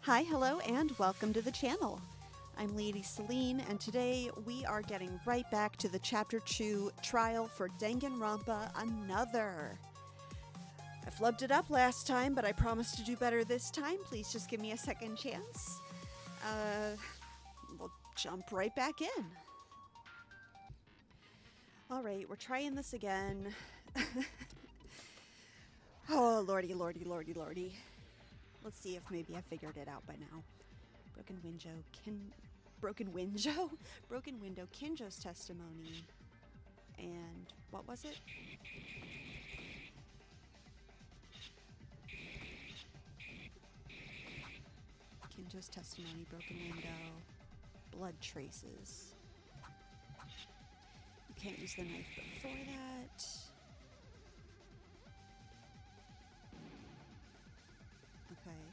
Hi, hello, and welcome to the channel. I'm Lady Celine, and today we are getting right back to the Chapter 2 trial for Danganronpa Another. I flubbed it up last time, but I promise to do better this time. Please just give me a second chance. We'll jump right back in. Alright, we're trying this again. Oh, lordy, lordy, lordy, lordy. Let's see if maybe I figured it out by now. Broken window, Kinjo's testimony. And what was it? Kinjo's testimony, broken window, blood traces. You can't use the knife before that. Okay.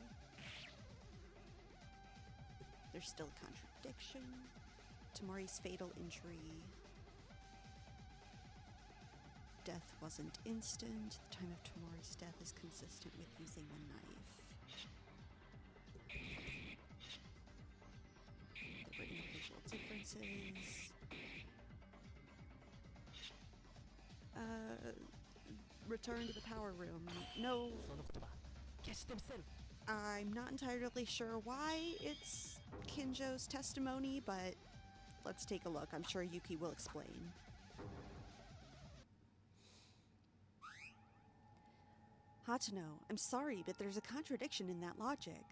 There's still a contradiction. Tamori's fatal injury. Death wasn't instant. The time of Tamori's death is consistent with using a knife. There were individual differences. Return to the power room. No. I'm not entirely sure why it's Kinjo's testimony, but let's take a look. I'm sure Yuki will explain. Hatano, I'm sorry, but there's a contradiction in that logic.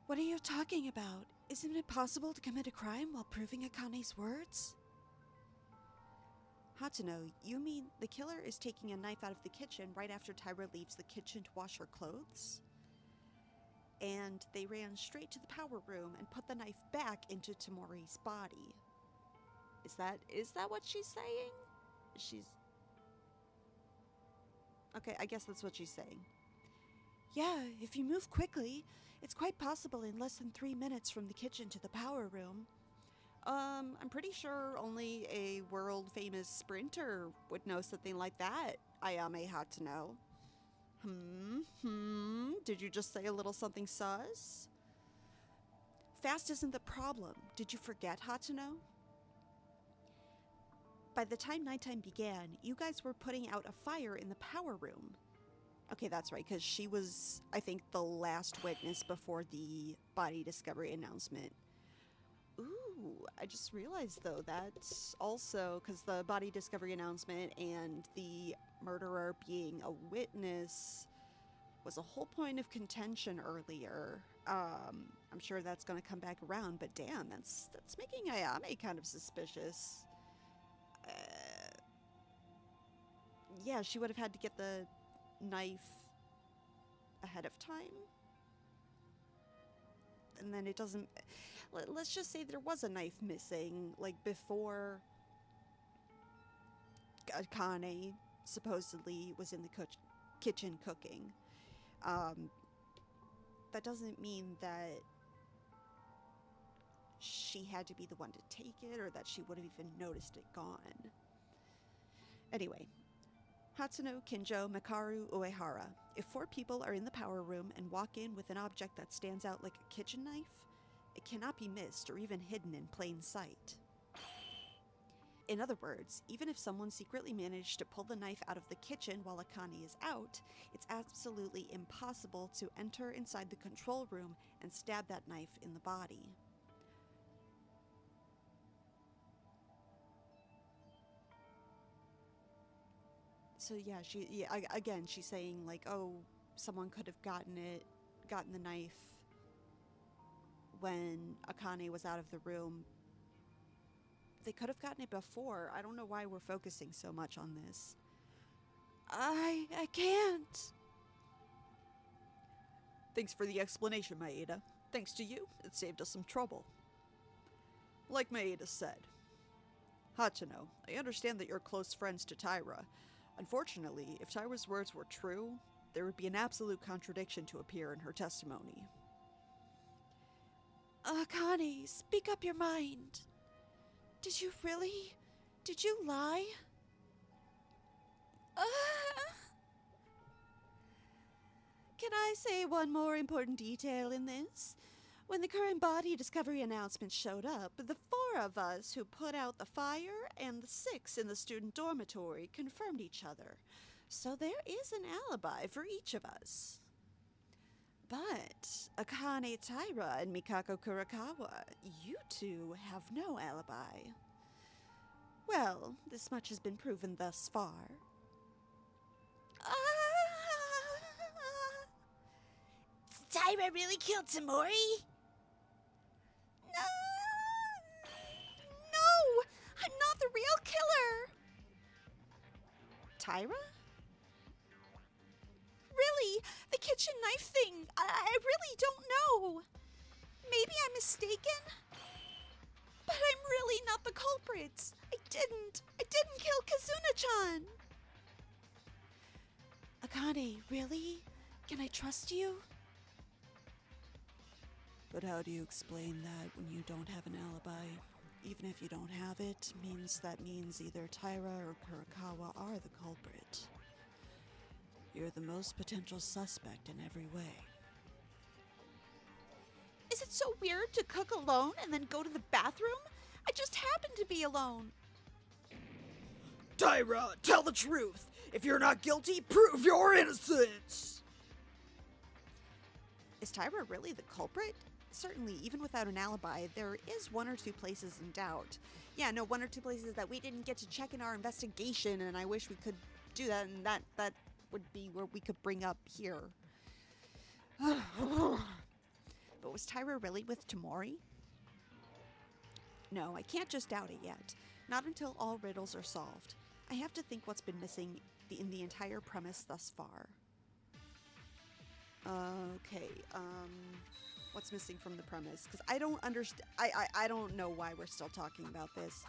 What are you talking about? Isn't it possible to commit a crime while proving Akane's words? Hatano, you mean the killer is taking a knife out of the kitchen right after Taira leaves the kitchen to wash her clothes? And they ran straight to the power room and put the knife back into Tamori's body. Is that what she's saying? Okay, I guess that's what she's saying. Yeah, if you move quickly, it's quite possible in less than 3 minutes from the kitchen to the power room. I'm pretty sure only a world-famous sprinter would know something like that, Ayame Hatano. Did you just say a little something sus? Fast isn't the problem. Did you forget, Hatano? By the time nighttime began, you guys were putting out a fire in the power room. Okay, that's right, because she was, I think, the last witness before the body discovery announcement. Ooh, I just realized, though, that's also because the body discovery announcement and the murderer being a witness was a whole point of contention earlier. I'm sure that's going to come back around, but damn, that's making Ayame kind of suspicious. Yeah, she would have had to get the knife ahead of time. And then it doesn't... Let's just say there was a knife missing, like, before Akane supposedly was in the kitchen cooking. That doesn't mean that she had to be the one to take it, or that she would have even noticed it gone. Anyway, Hatsuno, Kinjo, Makaru, Uehara. If 4 people are in the power room and walk in with an object that stands out like a kitchen knife, it cannot be missed or even hidden in plain sight. In other words, even if someone secretly managed to pull the knife out of the kitchen while Akane is out, it's absolutely impossible to enter inside the control room and stab that knife in the body. So yeah, again, she's saying like, oh, someone could have gotten the knife when Akane was out of the room. They could have gotten it before. I don't know why we're focusing so much on this. I can't. Thanks for the explanation, Maeda. Thanks to you, it saved us some trouble. Like Maeda said, Hachino, I understand that you're close friends to Taira. Unfortunately, if Taira's words were true, there would be an absolute contradiction to appear in her testimony. Akane, speak up your mind. Did you really? Did you lie? Can I say one more important detail in this? When the current body discovery announcement showed up, the 4 of us who put out the fire and the 6 in the student dormitory confirmed each other. So there is an alibi for each of us. But Akane Taira and Mikako Kurakawa, you two have no alibi. Well, this much has been proven thus far. Taira really killed Tamori? No! I'm not the real killer! Taira? Really? The kitchen knife thing? I really don't know. Maybe I'm mistaken? But I'm really not the culprit. I didn't kill Kazuna-chan. Akane, really? Can I trust you? But how do you explain that when you don't have an alibi? Even if you don't have it, means either Taira or Kurakawa are the culprit. You're the most potential suspect in every way. Is it so weird to cook alone and then go to the bathroom? I just happen to be alone. Taira, tell the truth! If you're not guilty, prove your innocence! Is Taira really the culprit? Certainly, even without an alibi, there is 1 or 2 places in doubt. Yeah, no, 1 or 2 places that we didn't get to check in our investigation, and I wish we could do that, and that would be where we could bring up here. But was Taira really with Tamori? No, I can't just doubt it yet. Not until all riddles are solved. I have to think what's been missing in the entire premise thus far. Okay, what's missing from the premise? Because I don't understand. I don't know why we're still talking about this.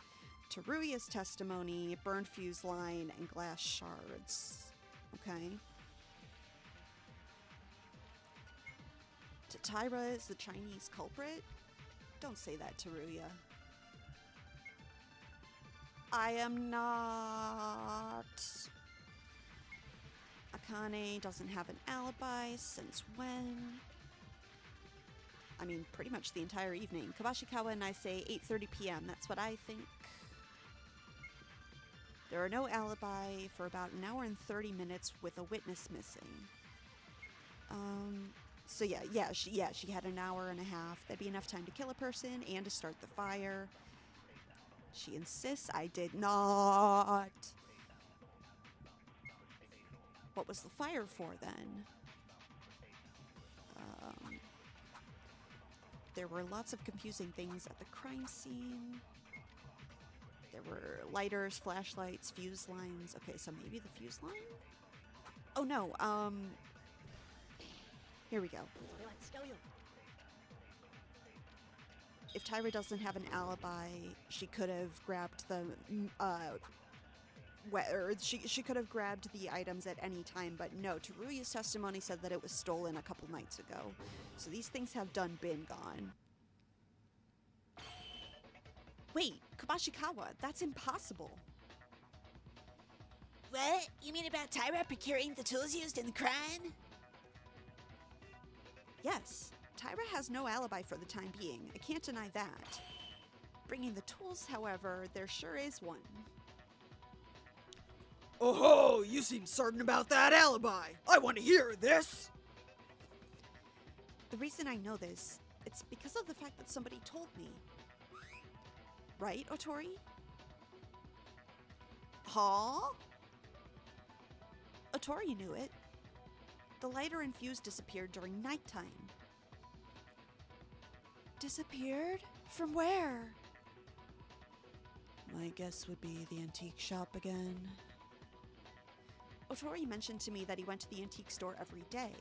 Teruya's testimony, burned fuse line, and glass shards. Okay. Taira is the Chinese culprit? Don't say that, Teruya. I am not. Akane doesn't have an alibi. Since when? I mean, pretty much the entire evening. Kabashikawa and I say 8:30 p.m. That's what I think. There are no alibi for about an hour and 30 minutes with a witness missing. So she had an hour and a half. That'd be enough time to kill a person and to start the fire. She insists I did not. What was the fire for then? There were lots of confusing things at the crime scene. There were lighters, flashlights, fuse lines. Okay, so maybe the fuse line? Oh no, here we go. If Taira doesn't have an alibi, she could have grabbed the, she could have grabbed the items at any time, but no, Teruya's testimony said that it was stolen a couple nights ago. So these things have been gone. Wait, Kabashikawa, that's impossible. What? You mean about Taira procuring the tools used in the crime? Yes, Taira has no alibi for the time being. I can't deny that. Bringing the tools, however, there sure is one. Oh ho, you seem certain about that alibi. I want to hear this. The reason I know this, it's because of the fact that somebody told me. Right, Otori? Huh? Otori knew it. The lighter and fuse disappeared during nighttime. Disappeared? From where? My guess would be the antique shop again. Otori mentioned to me that he went to the antique store every day.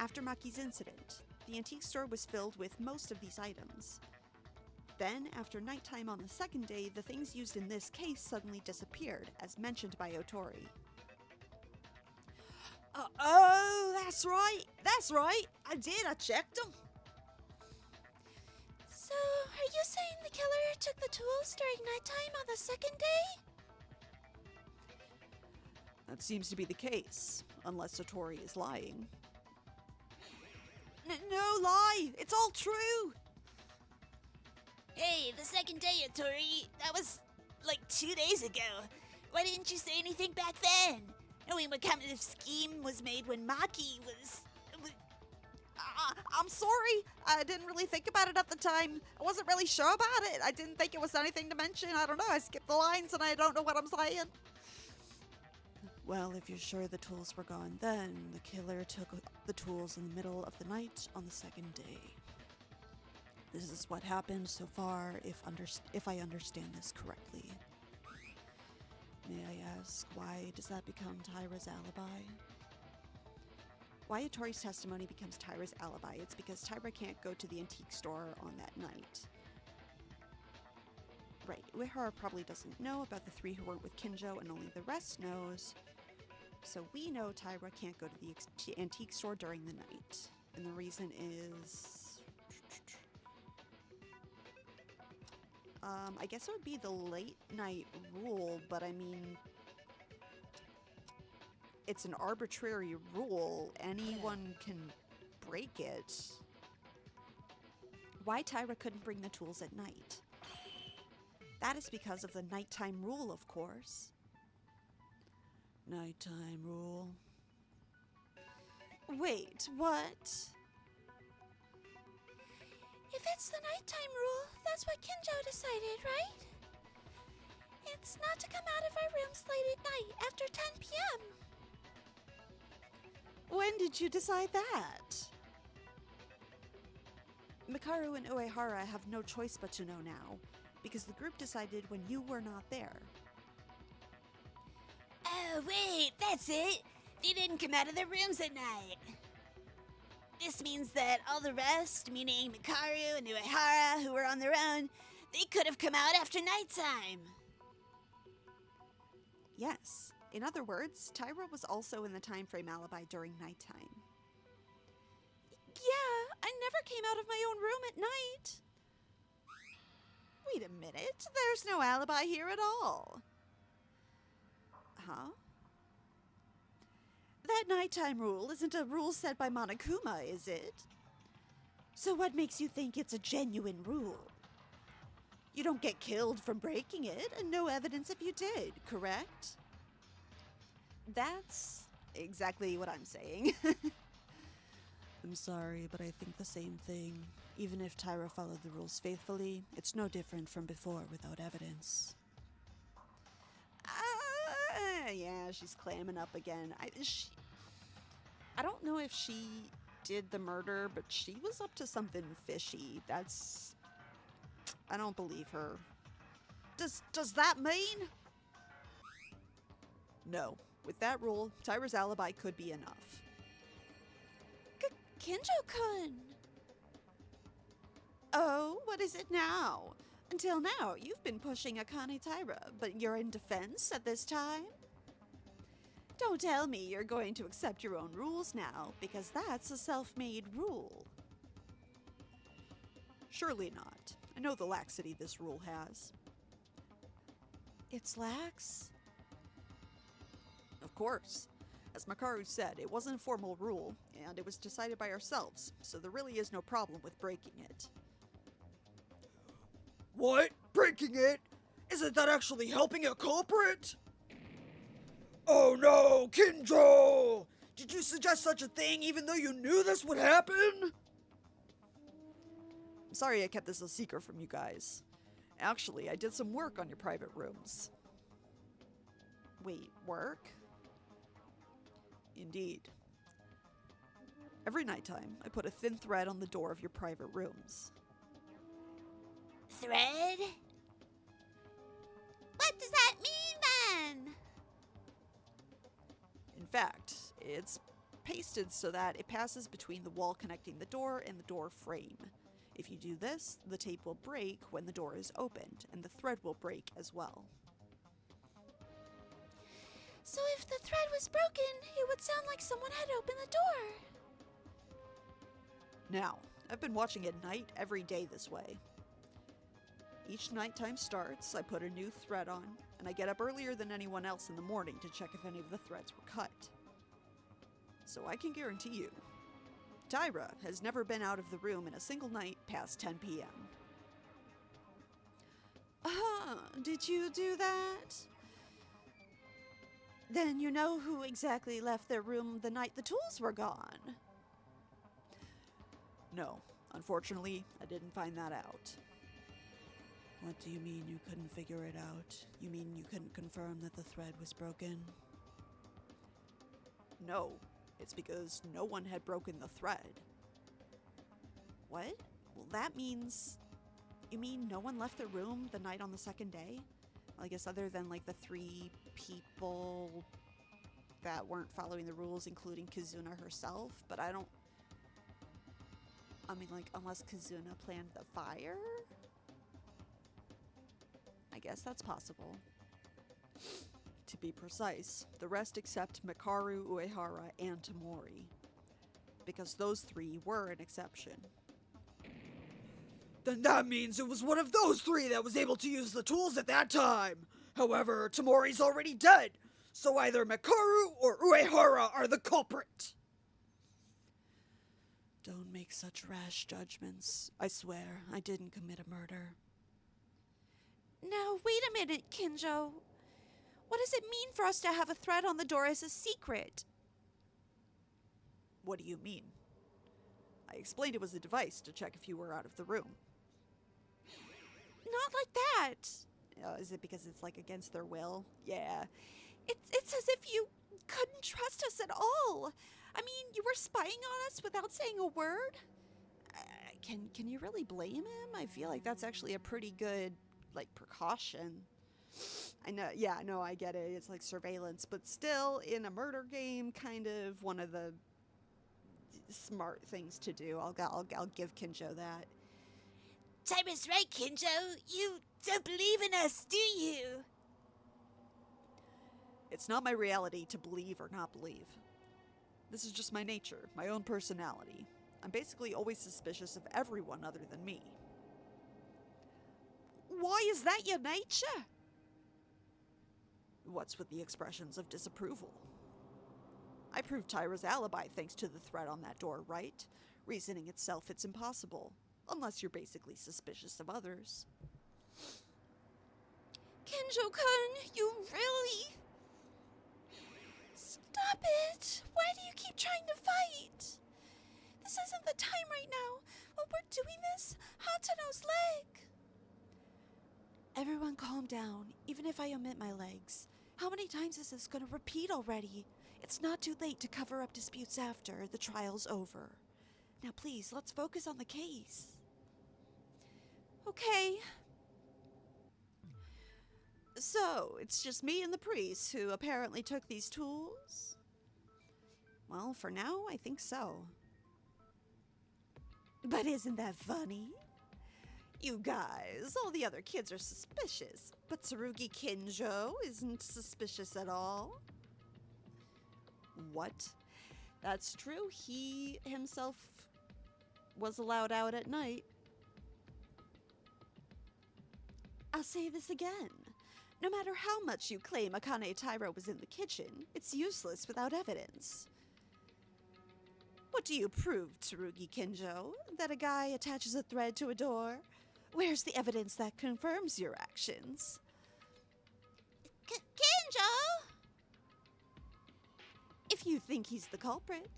After Maki's incident, the antique store was filled with most of these items. Then, after nighttime on the second day, the things used in this case suddenly disappeared, as mentioned by Otori. Oh, that's right. I checked them. So, are you saying the killer took the tools during nighttime on the second day? That seems to be the case. Unless Satori is lying. No lie! It's all true! Hey, the second day, Tori. That was like 2 days ago. Why didn't you say anything back then? Knowing what kind of scheme was made when Maki was... I'm sorry. I didn't really think about it at the time. I wasn't really sure about it. I didn't think it was anything to mention. I don't know. I skipped the lines and I don't know what I'm saying. Well, if you're sure the tools were gone then, the killer took the tools in the middle of the night on the second day. This is what happened so far, if I understand this correctly. May I ask, why does that become Tyra's alibi? Why Tori's testimony becomes Tyra's alibi? It's because Tyra can't go to the antique store on that night. Right, Uehara probably doesn't know about the 3 who weren't with Kinjo, and only the rest knows. So we know Tyra can't go to the antique store during the night. And the reason is... I guess it would be the late night rule, but I mean... It's an arbitrary rule. Anyone can break it. Why Tyra couldn't bring the tools at night? That is because of the nighttime rule, of course. Nighttime rule. Wait, what? If it's the nighttime rule, that's what Kinjo decided, right? It's not to come out of our rooms late at night after 10 p.m. When did you decide that? Mikaru and Uehara have no choice but to know now, because the group decided when you were not there. Oh, wait, that's it. They didn't come out of their rooms at night. This means that all the rest, meaning Mikaru and Uehara, who were on their own, they could have come out after nighttime. Yes. In other words, Tyra was also in the time frame alibi during nighttime. Yeah, I never came out of my own room at night. Wait a minute, there's no alibi here at all. Huh? That nighttime rule isn't a rule set by Monokuma, is it? So what makes you think it's a genuine rule? You don't get killed from breaking it, and no evidence if you did, correct? That's exactly what I'm saying. I'm sorry, but I think the same thing. Even if Tyra followed the rules faithfully, it's no different from before without evidence. Yeah, she's clamming up again. I don't know if she did the murder, but she was up to something fishy. I don't believe her. Does that mean? No. With that rule, Tyra's alibi could be enough. Kinjo-kun! Oh, what is it now? Until now, you've been pushing Akane Tyra, but you're in defense at this time? Don't tell me you're going to accept your own rules now, because that's a self-made rule. Surely not. I know the laxity this rule has. It's lax? Of course. As Makaru said, it wasn't a formal rule, and it was decided by ourselves, so there really is no problem with breaking it. What? Breaking it? Isn't that actually helping a culprit? Oh no, Kinjo! Did you suggest such a thing even though you knew this would happen? I'm sorry I kept this a secret from you guys. Actually, I did some work on your private rooms. Wait, work? Indeed. Every nighttime, I put a thin thread on the door of your private rooms. Thread? What does that mean then? In fact, it's pasted so that it passes between the wall connecting the door and the door frame. If you do this, the tape will break when the door is opened, and the thread will break as well. So if the thread was broken, it would sound like someone had opened the door. Now, I've been watching at night every day this way. Each nighttime starts, I put a new thread on, and I get up earlier than anyone else in the morning to check if any of the threads were cut. So I can guarantee you, Tyra has never been out of the room in a single night past 10 p.m. Did you do that? Then you know who exactly left their room the night the tools were gone. No, unfortunately, I didn't find that out. What do you mean you couldn't figure it out? You mean you couldn't confirm that the thread was broken? No, it's because no one had broken the thread. What? Well, that means... You mean no one left their room the night on the second day? I guess other than, like, the 3 people that weren't following the rules, including Kizuna herself, but I don't... I mean, like, unless Kizuna planned the fire? I guess that's possible. To be precise, the rest except Mikaru, Uehara, and Tamori. Because those 3 were an exception. Then that means it was one of those 3 that was able to use the tools at that time. However, Tamori's already dead, so either Mikaru or Uehara are the culprit. Don't make such rash judgments. I swear, I didn't commit a murder. Now, wait a minute, Kinjo. What does it mean for us to have a thread on the door as a secret? What do you mean? I explained it was a device to check if you were out of the room. Not like that. Is it because it's, like, against their will? Yeah. It's as if you couldn't trust us at all. I mean, you were spying on us without saying a word? Can you really blame him? I feel like that's actually a pretty good, like, precaution. I know, yeah, no, I get it. It's like surveillance, but still, in a murder game, kind of one of the smart things to do. I'll give Kinjo that. Tyra's right, Kinjo. You don't believe in us, do you? It's not my reality to believe or not believe. This is just my nature, my own personality. I'm basically always suspicious of everyone other than me. Why is that your nature? What's with the expressions of disapproval? I proved Tyra's alibi thanks to the thread on that door, right? Reasoning itself, it's impossible. Unless you're basically suspicious of others. Kinjo-kun, you really... Stop it! Why do you keep trying to fight? This isn't the time right now. While we're doing this, Hatano's leg. Everyone calm down, even if I omit my legs. How many times is this going to repeat already? It's not too late to cover up disputes after the trial's over. Now please, let's focus on the case. Okay. So, it's just me and the priest who apparently took these tools? Well, for now, I think so. But isn't that funny? You guys, all the other kids are suspicious, but Tsurugi Kinjo isn't suspicious at all. What? That's true, he himself was allowed out at night. I'll say this again. No matter how much you claim Akane Taira was in the kitchen, it's useless without evidence. What do you prove, Tsurugi Kinjo? That a guy attaches a thread to a door? Where's the evidence that confirms your actions? Kinjo! If you think he's the culprit.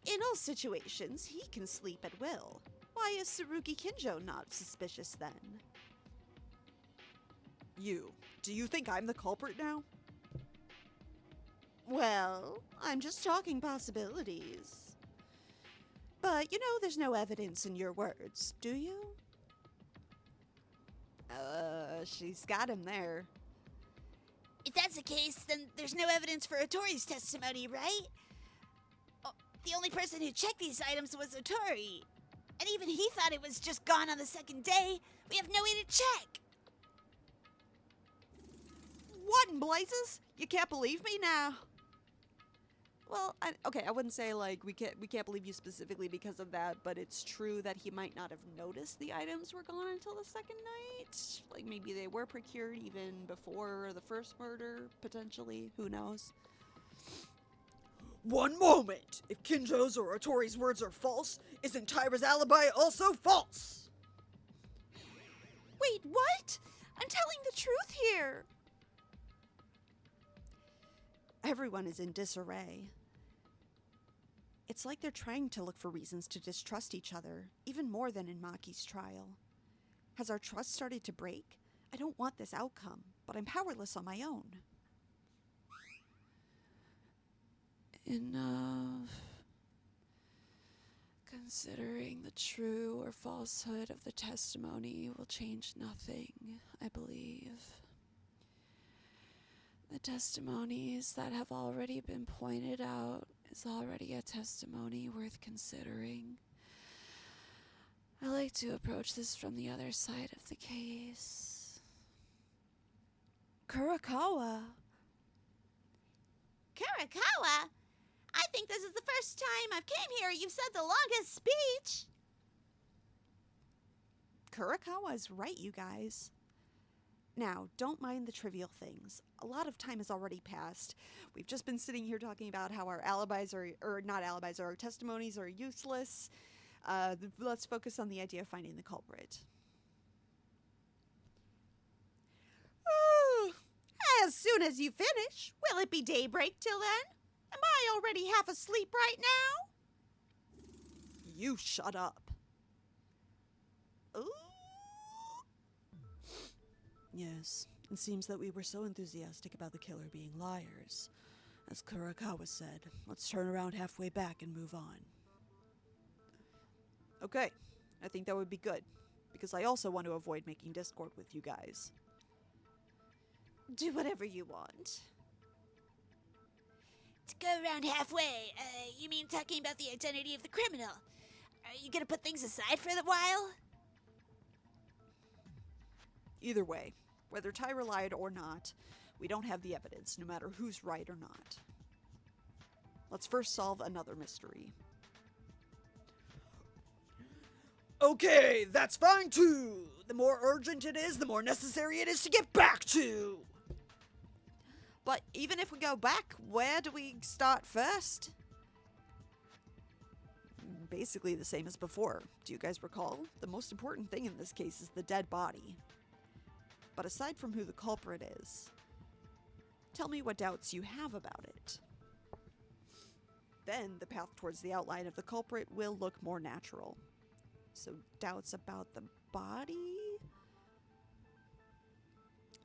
In all situations, he can sleep at will. Why is Tsurugi Kinjo not suspicious then? Do you think I'm the culprit now? Well, I'm just talking possibilities. But, you know, there's no evidence in your words, do you? She's got him there. If that's the case, then there's no evidence for Otori's testimony, right? Oh, the only person who checked these items was Otori. And even he thought it was just gone on the second day. We have no way to check. What in blazes? You can't believe me now? Well, okay, I wouldn't say, like, we can't believe you specifically because of that, but it's true that he might not have noticed the items were gone until the second night. Like, maybe they were procured even before the first murder, potentially. Who knows? One moment! If Kinjo's or Otori's words are false, isn't Tyra's alibi also false? Wait, what? I'm telling the truth here. Everyone is in disarray. It's like they're trying to look for reasons to distrust each other, even more than in Maki's trial. Has our trust started to break? I don't want this outcome, but I'm powerless on my own. Enough. Considering the true or falsehood of the testimony will change nothing, I believe. The testimonies that have already been pointed out is already a testimony worth considering. I like to approach this from the other side of the case. Kurakawa. Kurakawa? I think this is the first time I've came here you've said the longest speech. Kurakawa is right, you guys. Now, don't mind the trivial things. A lot of time has already passed. We've just been sitting here talking about how our alibis or not alibis, our testimonies are useless. Let's focus on the idea of finding the culprit. As soon as you finish, will it be daybreak till then? Am I already half asleep right now? You shut up. Ooh. Yes, it seems that we were so enthusiastic about the killer being liars. As Kurakawa said, let's turn around halfway back and move on. Okay, I think that would be good, because I also want to avoid making discord with you guys. Do whatever you want. To go around halfway, you mean talking about the identity of the criminal? Are you gonna put things aside for a while? Either way, whether Tyra lied or not, we don't have the evidence, no matter who's right or not. Let's first solve another mystery. Okay, that's fine too. The more urgent it is, the more necessary it is to get back to. But even if we go back, where do we start first? Basically the same as before. Do you guys recall? The most important thing in this case is the dead body. But aside from who the culprit is, tell me what doubts you have about it. Then the path towards the outline of the culprit will look more natural. So doubts about the body?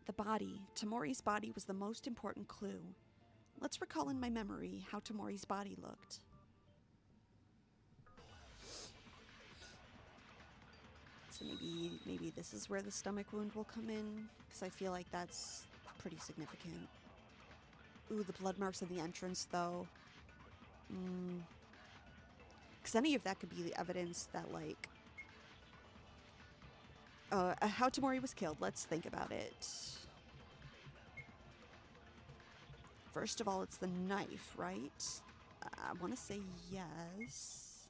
The body. Tamori's body was the most important clue. Let's recall in my memory how Tamori's body looked. So maybe this is where the stomach wound will come in, because I feel like that's pretty significant. Ooh, the blood marks in the entrance, though. Because any of that could be the evidence that, like, how Tamori was killed. Let's think about it. First of all, it's the knife, right? I want to say yes.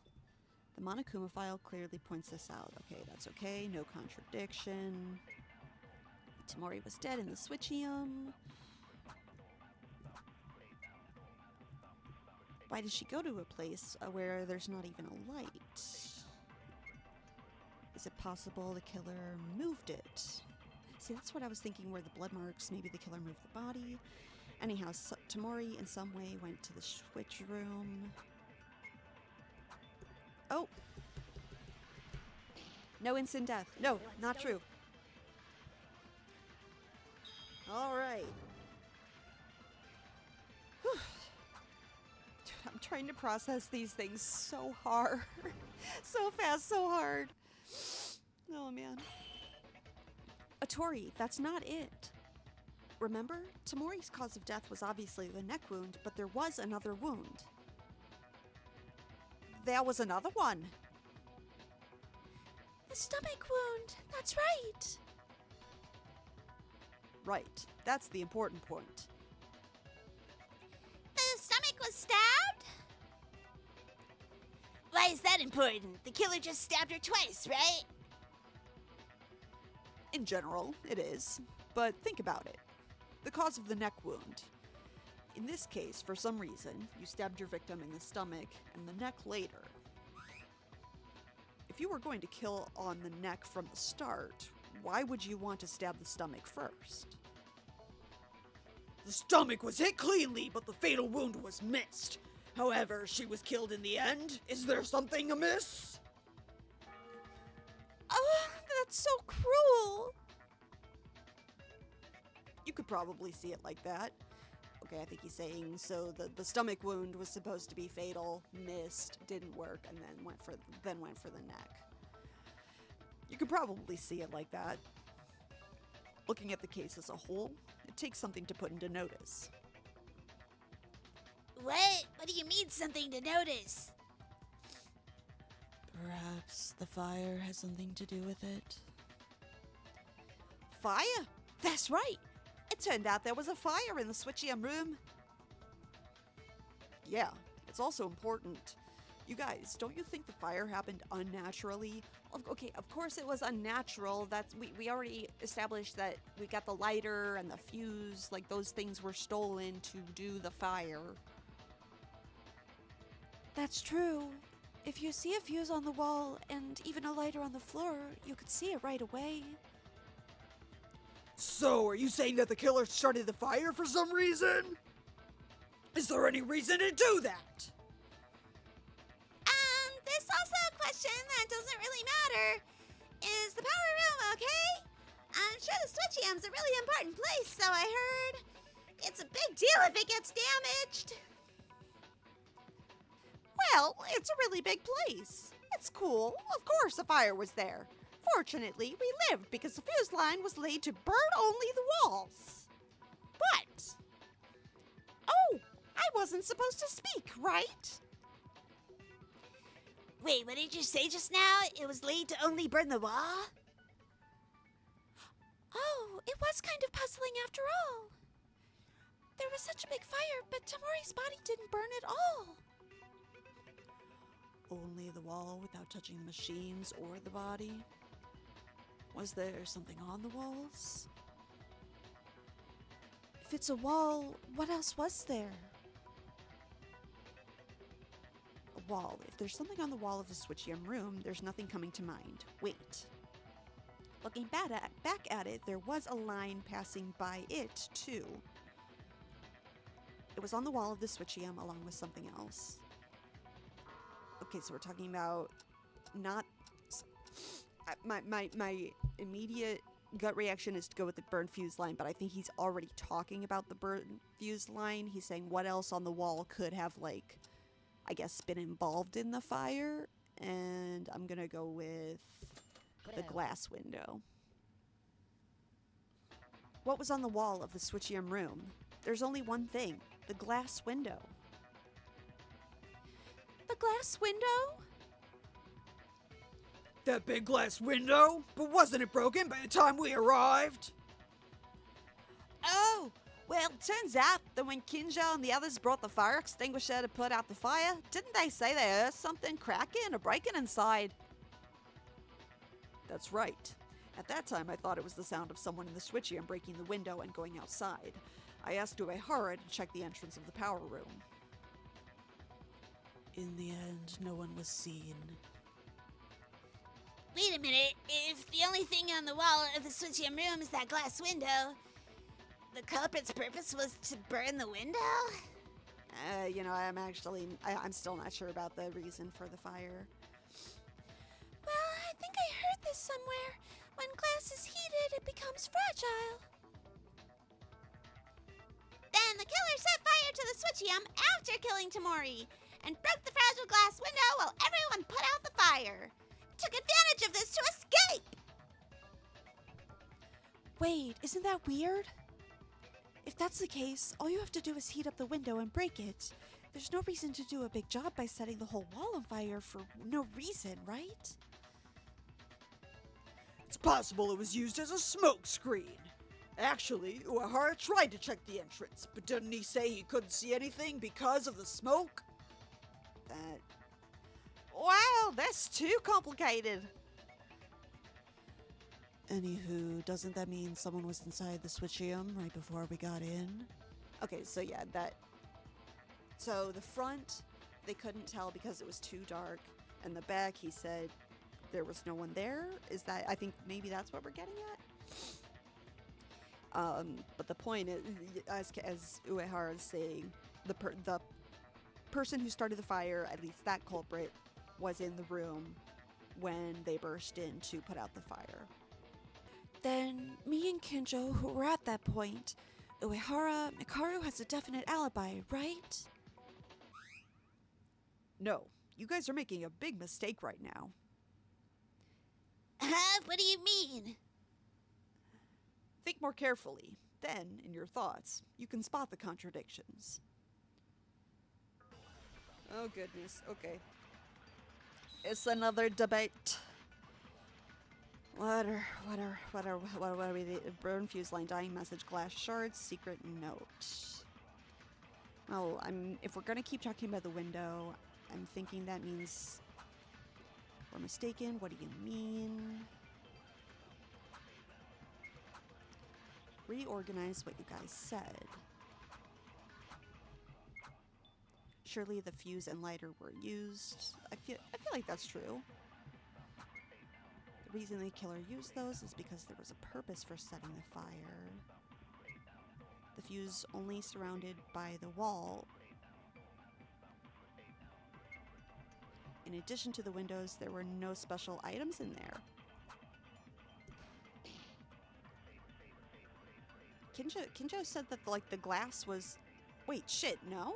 The Monokuma file clearly points this out. Okay, that's okay. No contradiction. Tamori was dead in the switchium. Why did she go to a place where there's not even a light? Is it possible the killer moved it? See, that's what I was thinking, where the blood marks, maybe the killer moved the body. Anyhow, Tamori in some way went to the switch room. Oh! No instant death. No, not true. Alright. Dude, I'm trying to process these things so hard. So fast, so hard. Oh, man. Otori, that's not it. Remember? Tamori's cause of death was obviously the neck wound, but there was another wound. There was another one. The stomach wound. That's right. Right. That's the important point. The stomach was stabbed? Why is that important? The killer just stabbed her twice, right? In general, it is. But think about it. The cause of the neck wound. In this case, for some reason, you stabbed your victim in the stomach and the neck later. If you were going to kill on the neck from the start, why would you want to stab the stomach first? The stomach was hit cleanly, but the fatal wound was missed. However, she was killed in the end. Is there something amiss? Oh, that's so cruel. You could probably see it like that. Okay, I think he's saying so the stomach wound was supposed to be fatal, missed, didn't work, and then went for the neck. You could probably see it like that. Looking at the case as a whole, it takes something to put into notice. What? What do you mean something to notice? Perhaps the fire has something to do with it. Fire? That's right! It turned out there was a fire in the Switchium room. Yeah, it's also important. You guys, don't you think the fire happened unnaturally? Okay, of course it was unnatural. We already established that we got the lighter and the fuse, like those things were stolen to do the fire. That's true. If you see a fuse on the wall and even a lighter on the floor, you could see it right away. So, are you saying that the killer started the fire for some reason? Is there any reason to do that? There's also a question that doesn't really matter. Is the power room okay? I'm sure the Switchium's a really important place, so I heard. It's a big deal if it gets damaged. Well, it's a really big place. It's cool. Of course a fire was there. Fortunately, we lived because the fuse line was laid to burn only the walls. But... Oh, I wasn't supposed to speak, right? Wait, what did you say just now? It was laid to only burn the wall? Oh, it was kind of puzzling after all. There was such a big fire, but Tamori's body didn't burn at all. Only the wall without touching the machines or the body? Was there something on the walls? If it's a wall, what else was there? A wall. If there's something on the wall of the Switchium room, there's nothing coming to mind. Wait. Looking back at it, there was a line passing by it, too. It was on the wall of the Switchium along with something else. Okay, so we're talking about not... My immediate gut reaction is to go with the burn fuse line, but I think he's already talking about the burn fuse line. He's saying what else on the wall could have, like, I guess, been involved in the fire, and I'm gonna go with the glass window. What was on the wall of the Switchium room? There's only one thing, the glass window. The glass window? That big glass window? But wasn't it broken by the time we arrived? Oh, well, turns out that when Kinjo and the others brought the fire extinguisher to put out the fire, didn't they say they heard something cracking or breaking inside? That's right. At that time, I thought it was the sound of someone in the Switchium breaking the window and going outside. I asked Uehara to check the entrance of the power room. In the end, no one was seen. Wait a minute. If the only thing on the wall of the Switchium room is that glass window, the culprit's purpose was to burn the window? I'm still not sure about the reason for the fire. Well, I think I heard this somewhere. When glass is heated, it becomes fragile. Then the killer set fire to the Switchium after killing Tamori and broke the fragile glass window while everyone put out the fire. Took advantage of this to escape! Wait, isn't that weird? If that's the case, all you have to do is heat up the window and break it. There's no reason to do a big job by setting the whole wall on fire for no reason, right? It's possible it was used as a smoke screen. Actually, Uehara tried to check the entrance, but didn't he say he couldn't see anything because of the smoke? Wow, that's too complicated. Anywho, doesn't that mean someone was inside the Switchium right before we got in? Okay, so yeah, so the front, they couldn't tell because it was too dark, and the back, he said there was no one there. Is that, I think maybe that's what we're getting at? But the point is, as Uehara is saying, the person who started the fire, at least that culprit, was in the room when they burst in to put out the fire. Then, me and Kinjo, who were at that point, Uehara, Mikaru has a definite alibi, right? No, you guys are making a big mistake right now. Huh? What do you mean? Think more carefully. Then, in your thoughts, you can spot the contradictions. Oh goodness, okay. It's another debate. What are we? Burn fuse line, dying message, glass shards, secret note. Well, if we're gonna keep talking about the window, I'm thinking that means we're mistaken. What do you mean? Reorganize what you guys said. Surely the fuse and lighter were used. I feel like that's true. The reason the killer used those is because there was a purpose for setting the fire. The fuse only surrounded by the wall. In addition to the windows, there were no special items in there. Kinjo said that the glass was... Wait, shit, no?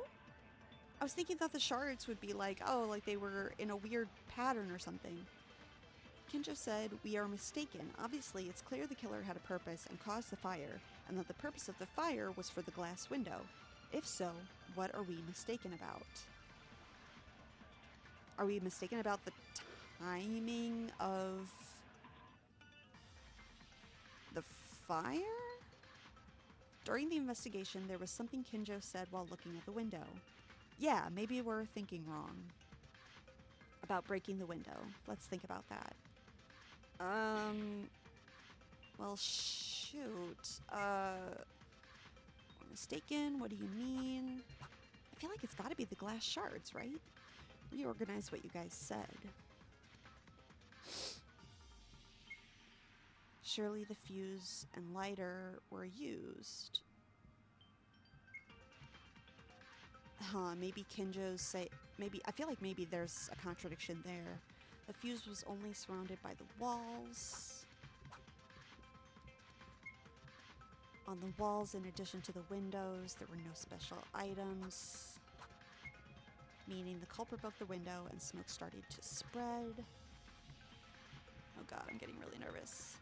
I was thinking that the shards would be like they were in a weird pattern or something. Kinjo said, we are mistaken. Obviously, it's clear the killer had a purpose and caused the fire, and that the purpose of the fire was for the glass window. If so, what are we mistaken about? Are we mistaken about the timing of the fire? During the investigation, there was something Kinjo said while looking at the window. Yeah, maybe we're thinking wrong. About breaking the window. Let's think about that. Well, shoot. We're mistaken? What do you mean? I feel like it's gotta be the glass shards, right? Reorganize what you guys said. Surely the fuse and lighter were used. Maybe Kinjo's say... I feel like maybe there's a contradiction there. The fuse was only surrounded by the walls. On the walls, in addition to the windows, there were no special items. Meaning the culprit broke the window and smoke started to spread. Oh god, I'm getting really nervous.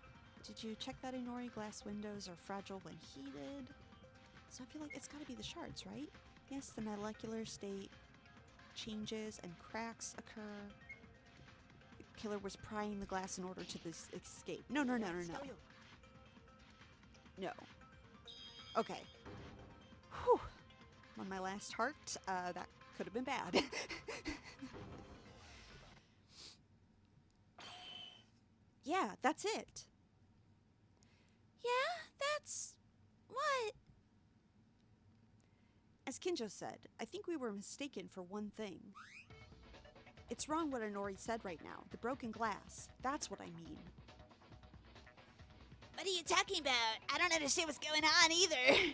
Did you check that Inori glass windows are fragile when heated? So I feel like it's gotta be the shards, right? Yes, the molecular state changes and cracks occur. The killer was prying the glass in order to escape. No. No. Okay. Whew. On my last heart, that could have been bad. Yeah, that's it. Yeah, that's... what? As Kinjo said, I think we were mistaken for one thing. It's wrong what Inori said right now. The broken glass. That's what I mean. What are you talking about? I don't understand what's going on either.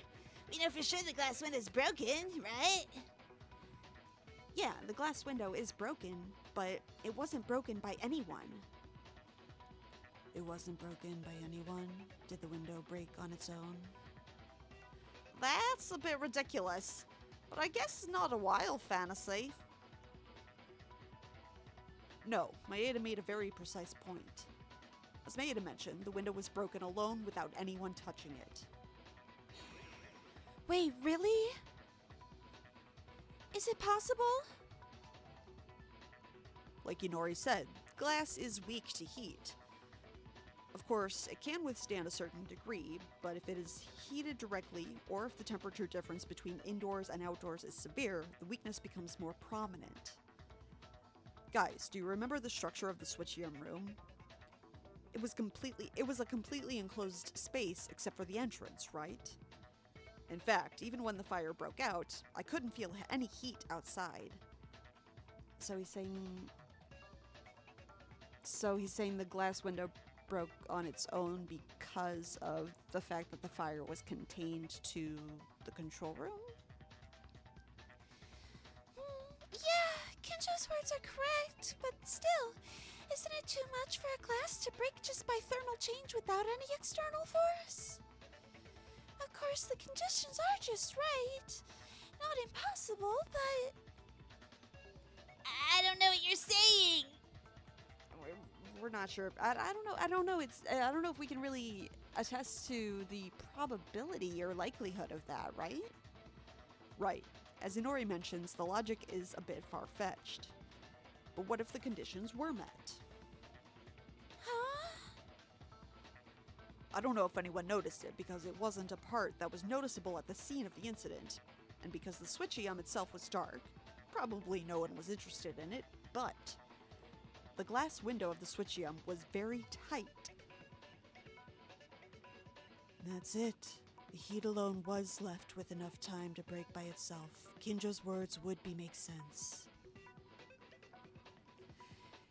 We know for sure the glass window's broken, right? Yeah, the glass window is broken, but it wasn't broken by anyone. It wasn't broken by anyone? Did the window break on its own? That's a bit ridiculous, but I guess not a wild fantasy. No, Maeda made a very precise point. As Maeda mentioned, the window was broken alone without anyone touching it. Wait, really? Is it possible? Like Inori said, glass is weak to heat. Of course, it can withstand a certain degree, but if it is heated directly, or if the temperature difference between indoors and outdoors is severe, the weakness becomes more prominent. Guys, do you remember the structure of the switchium room? It was a completely enclosed space except for the entrance, right? In fact, even when the fire broke out, I couldn't feel any heat outside. So he's saying the glass window broke on its own because of the fact that the fire was contained to the control room? Yeah, Kinjo's words are correct, but still, isn't it too much for a glass to break just by thermal change without any external force? Of course, the conditions are just right. Not impossible, but... I don't know what you're saying. We're not sure. I don't know. I don't know. I don't know if we can really attest to the probability or likelihood of that, right? Right. As Inori mentions, the logic is a bit far-fetched. But what if the conditions were met? Huh? I don't know if anyone noticed it because it wasn't a part that was noticeable at the scene of the incident, and because the switchium itself was dark, probably no one was interested in it, but the glass window of the switchium was very tight. That's it. The heat alone was left with enough time to break by itself. Kinjo's words would make sense.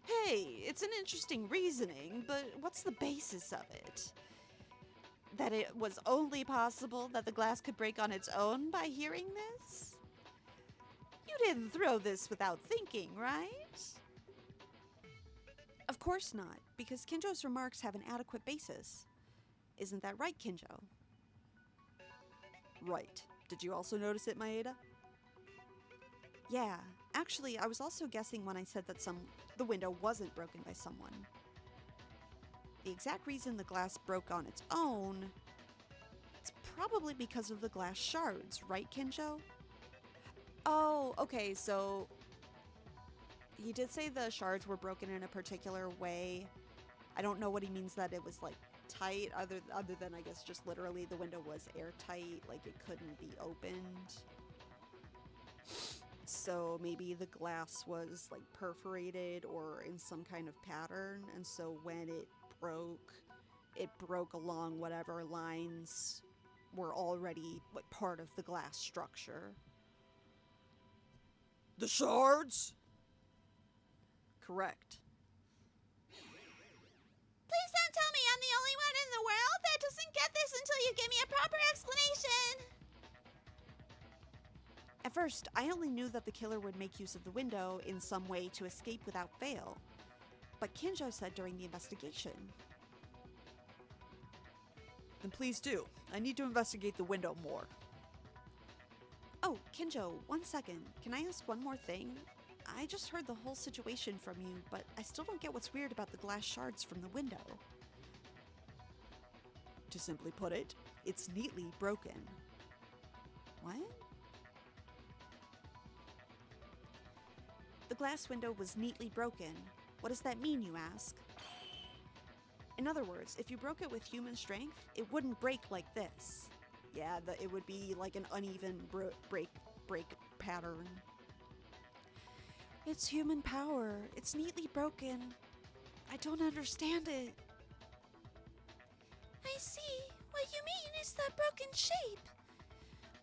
Hey, it's an interesting reasoning, but what's the basis of it? That it was only possible that the glass could break on its own by hearing this? You didn't throw this without thinking, right? Of course not, because Kinjo's remarks have an adequate basis. Isn't that right, Kinjo? Right. Did you also notice it, Maeda? Yeah, actually, I was also guessing when I said that the window wasn't broken by someone. The exact reason the glass broke on its own, it's probably because of the glass shards, right, Kinjo? Oh, okay, so he did say the shards were broken in a particular way. I don't know what he means that it was, like, tight, other than, I guess, just literally the window was airtight, like it couldn't be opened. So maybe the glass was, like, perforated or in some kind of pattern, and so when it broke along whatever lines were already, like, part of the glass structure. The shards? Correct. Please don't tell me I'm the only one in the world that doesn't get this until you give me a proper explanation. At first, I only knew that the killer would make use of the window in some way to escape without fail. But Kinjo said during the investigation. Then please do. I need to investigate the window more. Oh, Kinjo, 1 second. Can I ask one more thing? I just heard the whole situation from you, but I still don't get what's weird about the glass shards from the window. To simply put it, it's neatly broken. What? The glass window was neatly broken. What does that mean, you ask? In other words, if you broke it with human strength, it wouldn't break like this. Yeah, it would be like an uneven break pattern. It's human power. It's neatly broken. I don't understand it. I see. What you mean is the broken shape.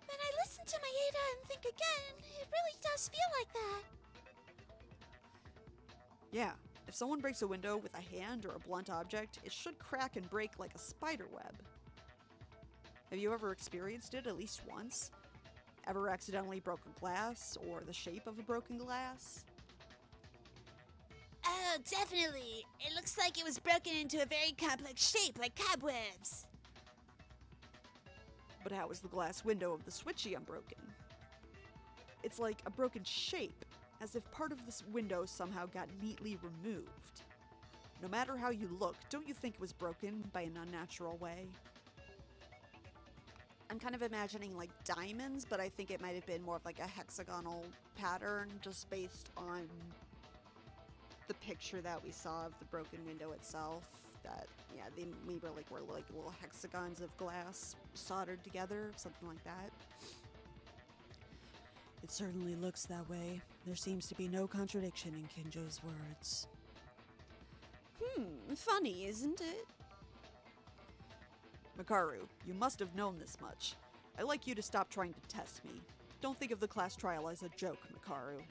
When I listen to Maeda and think again, it really does feel like that. Yeah, if someone breaks a window with a hand or a blunt object, it should crack and break like a spider web. Have you ever experienced it at least once? Ever accidentally broke a glass or the shape of a broken glass? Oh, definitely. It looks like it was broken into a very complex shape, like cobwebs. But how was the glass window of the switchy unbroken? It's like a broken shape, as if part of this window somehow got neatly removed. No matter how you look, don't you think it was broken by an unnatural way? I'm kind of imagining like diamonds, but I think it might have been more of like a hexagonal pattern just based on the picture that we saw of the broken window itself. That, yeah, they maybe were like little hexagons of glass soldered together, something like that. It certainly looks that way. There seems to be no contradiction in Kinjo's words. Funny, isn't it? Makaru, you must have known this much. I'd like you to stop trying to test me. Don't think of the class trial as a joke, Makaru.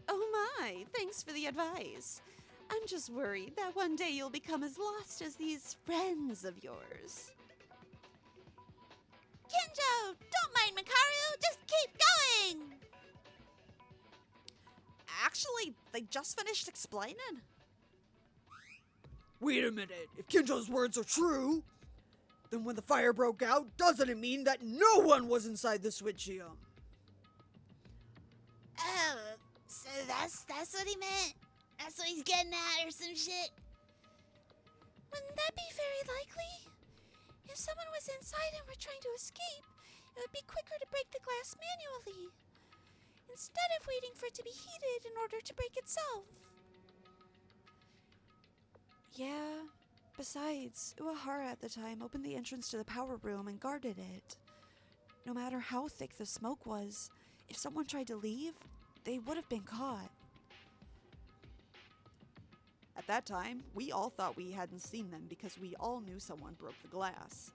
Oh my, thanks for the advice. I'm just worried that one day you'll become as lost as these friends of yours. Kinjo, don't mind Makaru, just keep going! Actually, they just finished explaining. Wait a minute, if Kinjo's words are true, then when the fire broke out, doesn't it mean that no one was inside the Switchium? Oh, so that's what he meant? That's what he's getting at or some shit? Wouldn't that be very likely? If someone was inside and were trying to escape, it would be quicker to break the glass manually, instead of waiting for it to be heated in order to break itself. Yeah. Besides, Uehara at the time opened the entrance to the power room and guarded it. No matter how thick the smoke was, if someone tried to leave, they would have been caught. At that time, we all thought we hadn't seen them because we all knew someone broke the glass.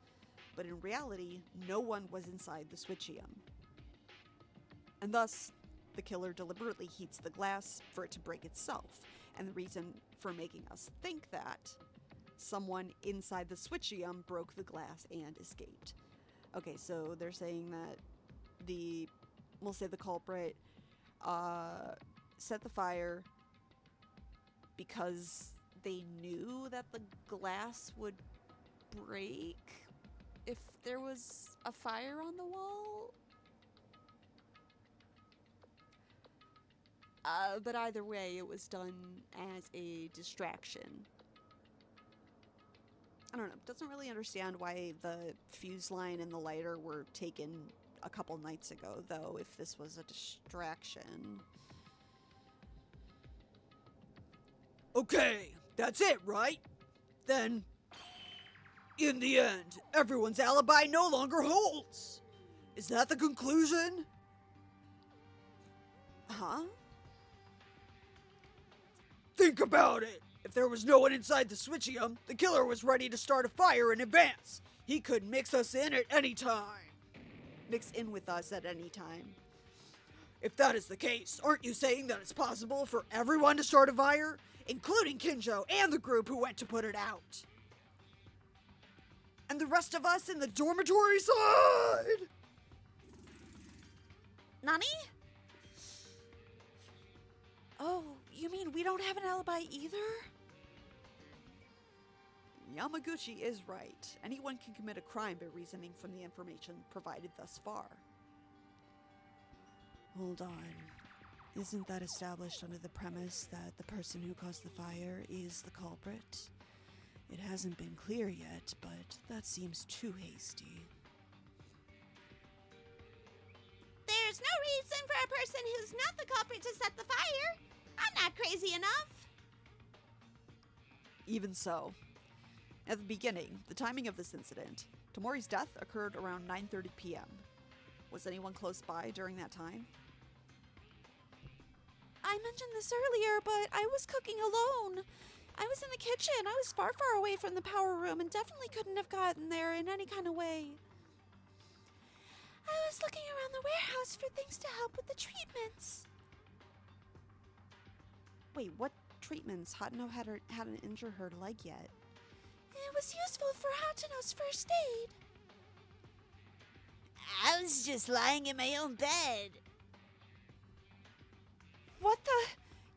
But in reality, no one was inside the Switchium. And thus, the killer deliberately heats the glass for it to break itself. And the reason for making us think that someone inside the Switchium broke the glass and escaped. Okay, so they're saying that we'll say the culprit, set the fire because they knew that the glass would break if there was a fire on the wall. But either way, it was done as a distraction. I don't know, doesn't really understand why the fuse line and the lighter were taken a couple nights ago, though, if this was a distraction. Okay, that's it, right? Then, in the end, everyone's alibi no longer holds. Is that the conclusion? Huh? Think about it. If there was no one inside the Switchium, the killer was ready to start a fire in advance. He could mix us in at any time. Mix in with us at any time. If that is the case, aren't you saying that it's possible for everyone to start a fire? Including Kinjo and the group who went to put it out. And the rest of us in the dormitory side? Nani? Oh, you mean we don't have an alibi either? Yamaguchi is right. Anyone can commit a crime by reasoning from the information provided thus far. Hold on. Isn't that established under the premise that the person who caused the fire is the culprit? It hasn't been clear yet, but that seems too hasty. There's no reason for a person who's not the culprit to set the fire. I'm not crazy enough. Even so, at the beginning, the timing of this incident, Tamori's death occurred around 9:30 p.m. Was anyone close by during that time? I mentioned this earlier, but I was cooking alone. I was in the kitchen. I was far, far away from the power room and definitely couldn't have gotten there in any kind of way. I was looking around the warehouse for things to help with the treatments. Wait, what treatments? Hatano hadn't injured her leg yet. It was useful for Hatano's first aid. I was just lying in my own bed. What the?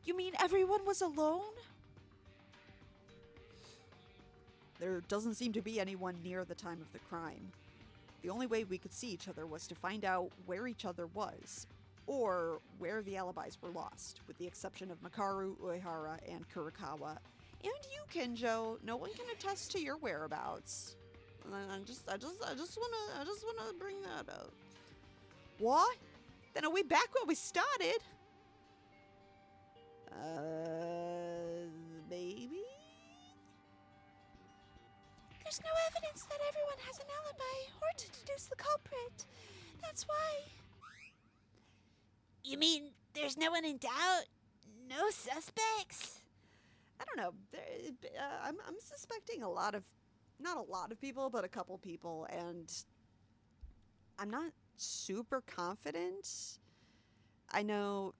You mean everyone was alone? There doesn't seem to be anyone near the time of the crime. The only way we could see each other was to find out where each other was, or where the alibis were lost, with the exception of Makaru, Uehara, and Kurikawa. And you, Kinjo, no one can attest to your whereabouts. I just wanna bring that up. What? Then are we back where we started? Maybe? There's no evidence that everyone has an alibi or to deduce the culprit. That's why. You mean there's no one in doubt? No suspects? I don't know. I'm suspecting not a lot of people, but a couple people, and I'm not super confident. I know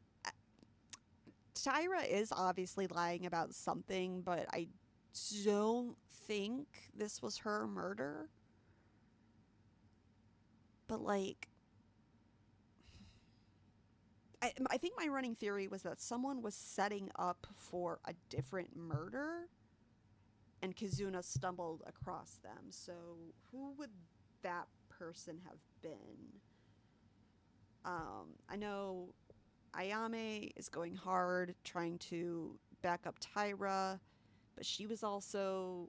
Tyra is obviously lying about something, but I don't think this was her murder. But, like, I think my running theory was that someone was setting up for a different murder, and Kizuna stumbled across them. So, who would that person have been? I know Ayame is going hard trying to back up Tyra, but she was also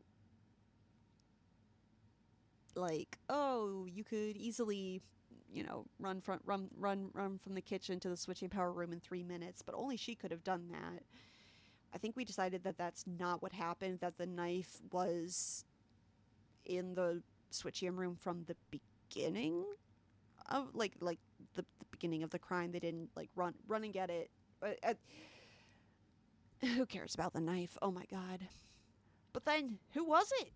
like, oh, you could easily, run from the kitchen to the switching power room in 3 minutes, but only she could have done that. I think we decided that that's not what happened, that the knife was in the switching room from the beginning of, like the beginning of the crime. They didn't, like, run and get it. Who cares about the knife? Oh my god. But then, who was it?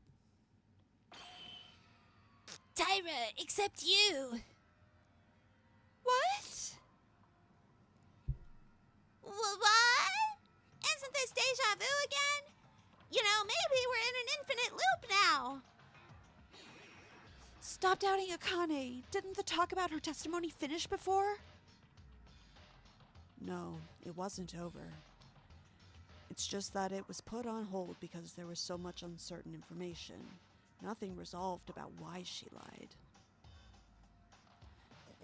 Tyra, except you. What? What? Isn't this deja vu again? Maybe we're in an infinite loop now. Stop doubting Akane. Didn't the talk about her testimony finish before? No, it wasn't over. It's just that it was put on hold because there was so much uncertain information. Nothing resolved about why she lied.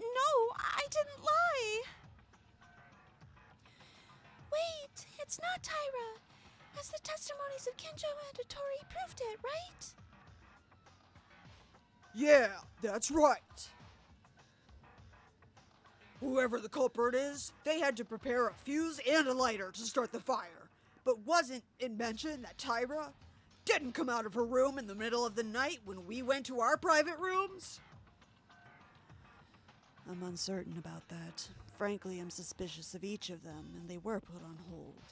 No, I didn't lie! Wait, it's not Tyra. As the testimonies of Kenjo and Otori proved it, right? Yeah, that's right. Whoever the culprit is, they had to prepare a fuse and a lighter to start the fire. But wasn't it mentioned that Tyra didn't come out of her room in the middle of the night when we went to our private rooms? I'm uncertain about that. Frankly, I'm suspicious of each of them, and they were put on hold.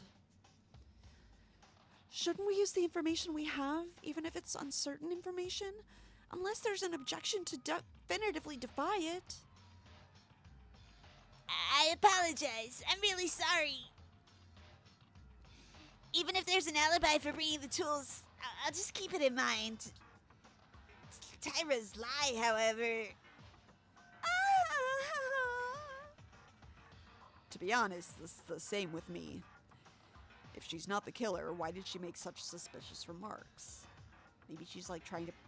Shouldn't we use the information we have, even if it's uncertain information? Unless there's an objection to definitively defy it. I apologize. I'm really sorry. Even if there's an alibi for bringing the tools, I'll just keep it in mind. Tyra's lie, however... To be honest, this is the same with me. If she's not the killer, why did she make such suspicious remarks? Maybe she's like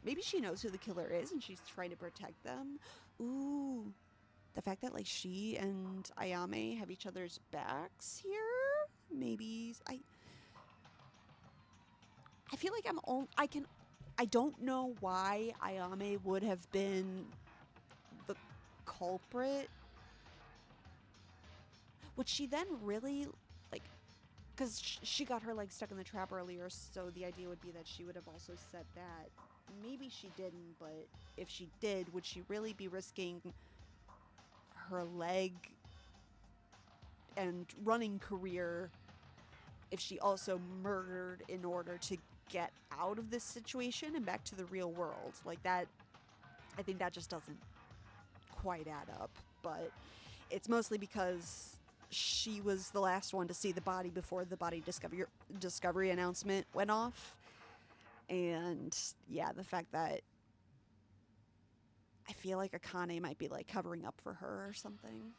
maybe she knows who the killer is and she's trying to protect them. Ooh. The fact that, like, she and Ayame have each other's backs here? Maybe I feel like I don't know why Ayame would have been the culprit. Would she then really, like, because she got her leg stuck in the trap earlier, so the idea would be that she would have also said that. Maybe she didn't, but if she did, would she really be risking her leg and running career if she also murdered in order to get out of this situation and back to the real world? Like, that, I think that just doesn't quite add up, but it's mostly because she was the last one to see the body before the body discovery announcement went off. And yeah, the fact that I feel like Akane might be, like, covering up for her or something.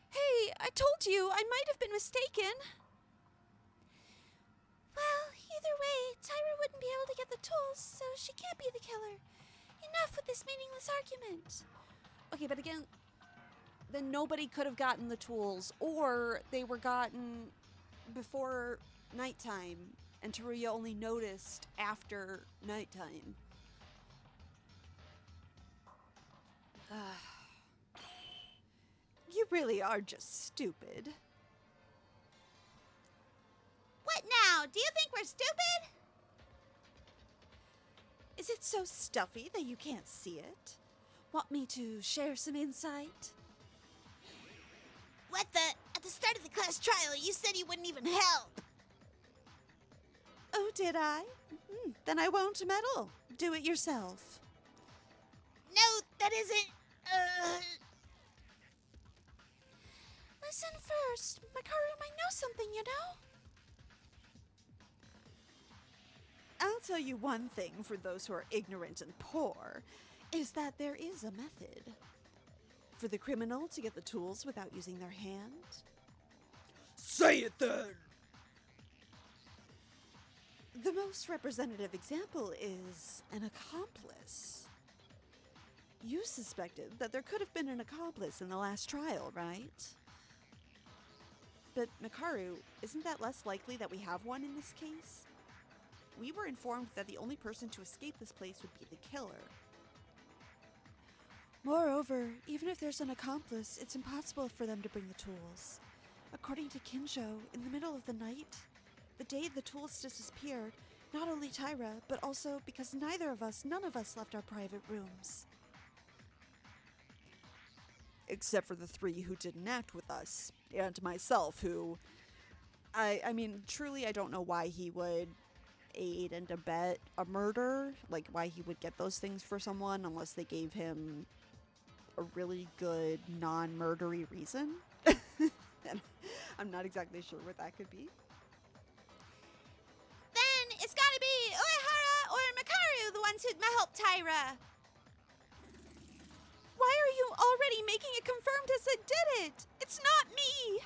Hey, I told you, I might have been mistaken. Well, either way, Tyra wouldn't be able to get the tools, so she can't be the killer. Enough with this meaningless argument. Okay, but again, then nobody could have gotten the tools, or they were gotten before nighttime, and Teruya only noticed after nighttime. You really are just stupid. What now? Do you think we're stupid? Is it so stuffy that you can't see it? Want me to share some insight? What the? At the start of the class trial, you said you wouldn't even help. Oh, did I? Then I won't meddle. Do it yourself. No, That isn't, Listen first. Makaru might know something, you know? I'll tell you one thing for those who are ignorant and poor, is that there is a method. For the criminal to get the tools without using their hand. Say it then! The most representative example is an accomplice. You suspected that there could have been an accomplice in the last trial, right? But Makaru, isn't that less likely that we have one in this case? We were informed that the only person to escape this place would be the killer. Moreover, even if there's an accomplice, it's impossible for them to bring the tools. According to Kinjo, in the middle of the night, the day the tools disappeared, not only Tyra, but also because none of us left our private rooms. Except for the three who didn't act with us, and myself, who... I mean, truly I don't know why he would aid and abet a murder, like why he would get those things for someone unless they gave him a really good non-murdery reason. And I'm not exactly sure what that could be. then it's gotta be Uehara or Makaru the ones who helped Tyra. Why are you already making it confirmed as I did it? It's not me!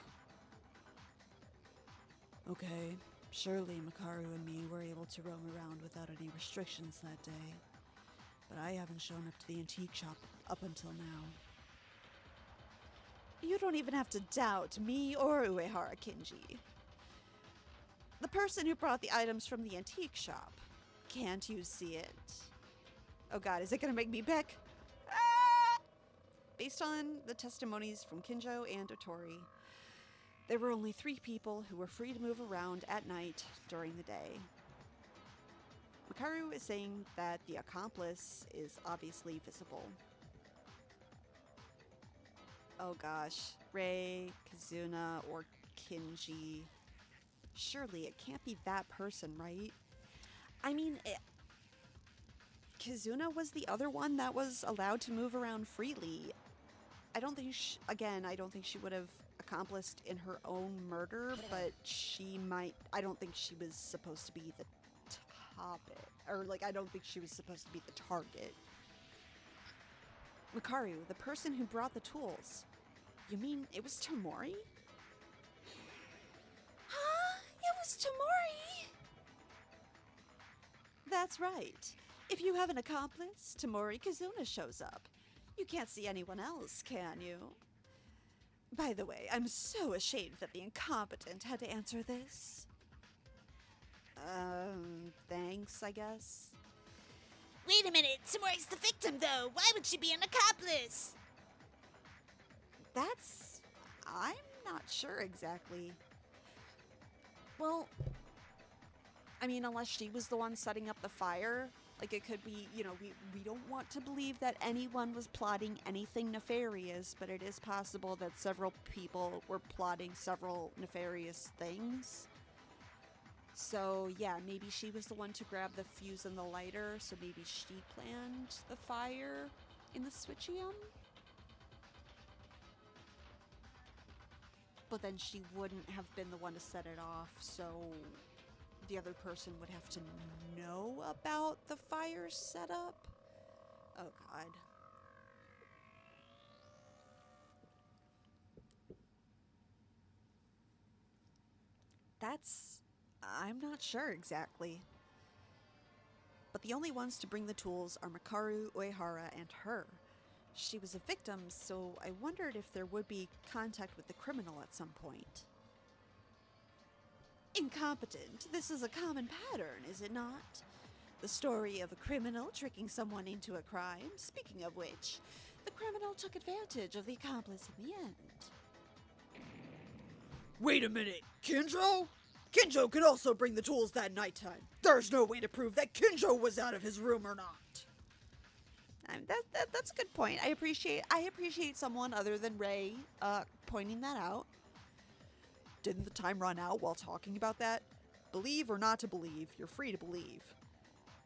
Okay, surely Makaru and me were able to roam around without any restrictions that day. But I haven't shown up to the antique shop up until now. You don't even have to doubt me or Uehara Kinji. The person who brought the items from the antique shop. Can't you see it? Oh god, is it gonna make me pick? Ah! Based on the testimonies from Kinjo and Otori, there were only 3 people who were free to move around at night during the day. Makaru is saying that the accomplice is obviously visible. Oh gosh, Rei, Kazuna, or Kinji. Surely it can't be that person, right? I mean, Kazuna was the other one that was allowed to move around freely. I don't think she would have accomplished in her own murder, but she might. I don't think she was supposed to be the topic, or I don't think she was supposed to be the target. Makaru, the person who brought the tools. You mean it was Tomori? Huh? It was Tomori? That's right. If you have an accomplice, Tomori Kazuna shows up. You can't see anyone else, can you? By the way, I'm so ashamed that the incompetent had to answer this. Thanks, I guess. Wait a minute, Tomori's the victim though. Why would she be an accomplice? I'm not sure exactly. Well, I mean, unless she was the one setting up the fire, it could be, we don't want to believe that anyone was plotting anything nefarious, but it is possible that several people were plotting several nefarious things. So, yeah, maybe she was the one to grab the fuse and the lighter, so maybe she planned the fire in the Switchium? But then she wouldn't have been the one to set it off, so the other person would have to know about the fire setup? Oh god. I'm not sure exactly. But the only ones to bring the tools are Makaru, Uehara, and her. She was a victim, so I wondered if there would be contact with the criminal at some point. Incompetent. This is a common pattern, is it not? The story of a criminal tricking someone into a crime. Speaking of which, the criminal took advantage of the accomplice in the end. Wait a minute, Kinjo? Kinjo could also bring the tools that nighttime. There's no way to prove that Kinjo was out of his room or not. That's a good point. I appreciate someone other than Rei pointing that out. Didn't the time run out while talking about that? Believe or not to believe, you're free to believe.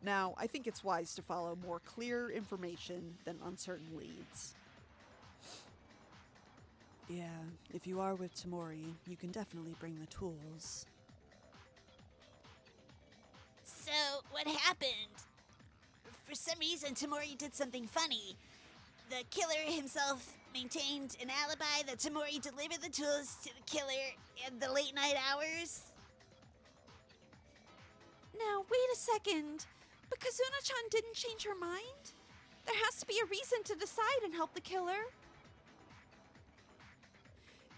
Now, I think it's wise to follow more clear information than uncertain leads. Yeah, if you are with Tamori, you can definitely bring the tools. So, what happened? For some reason, Tamori did something funny. The killer himself maintained an alibi that Tamori delivered the tools to the killer in the late night hours. Now, wait a second. But Kazuna-chan didn't change her mind? There has to be a reason to decide and help the killer.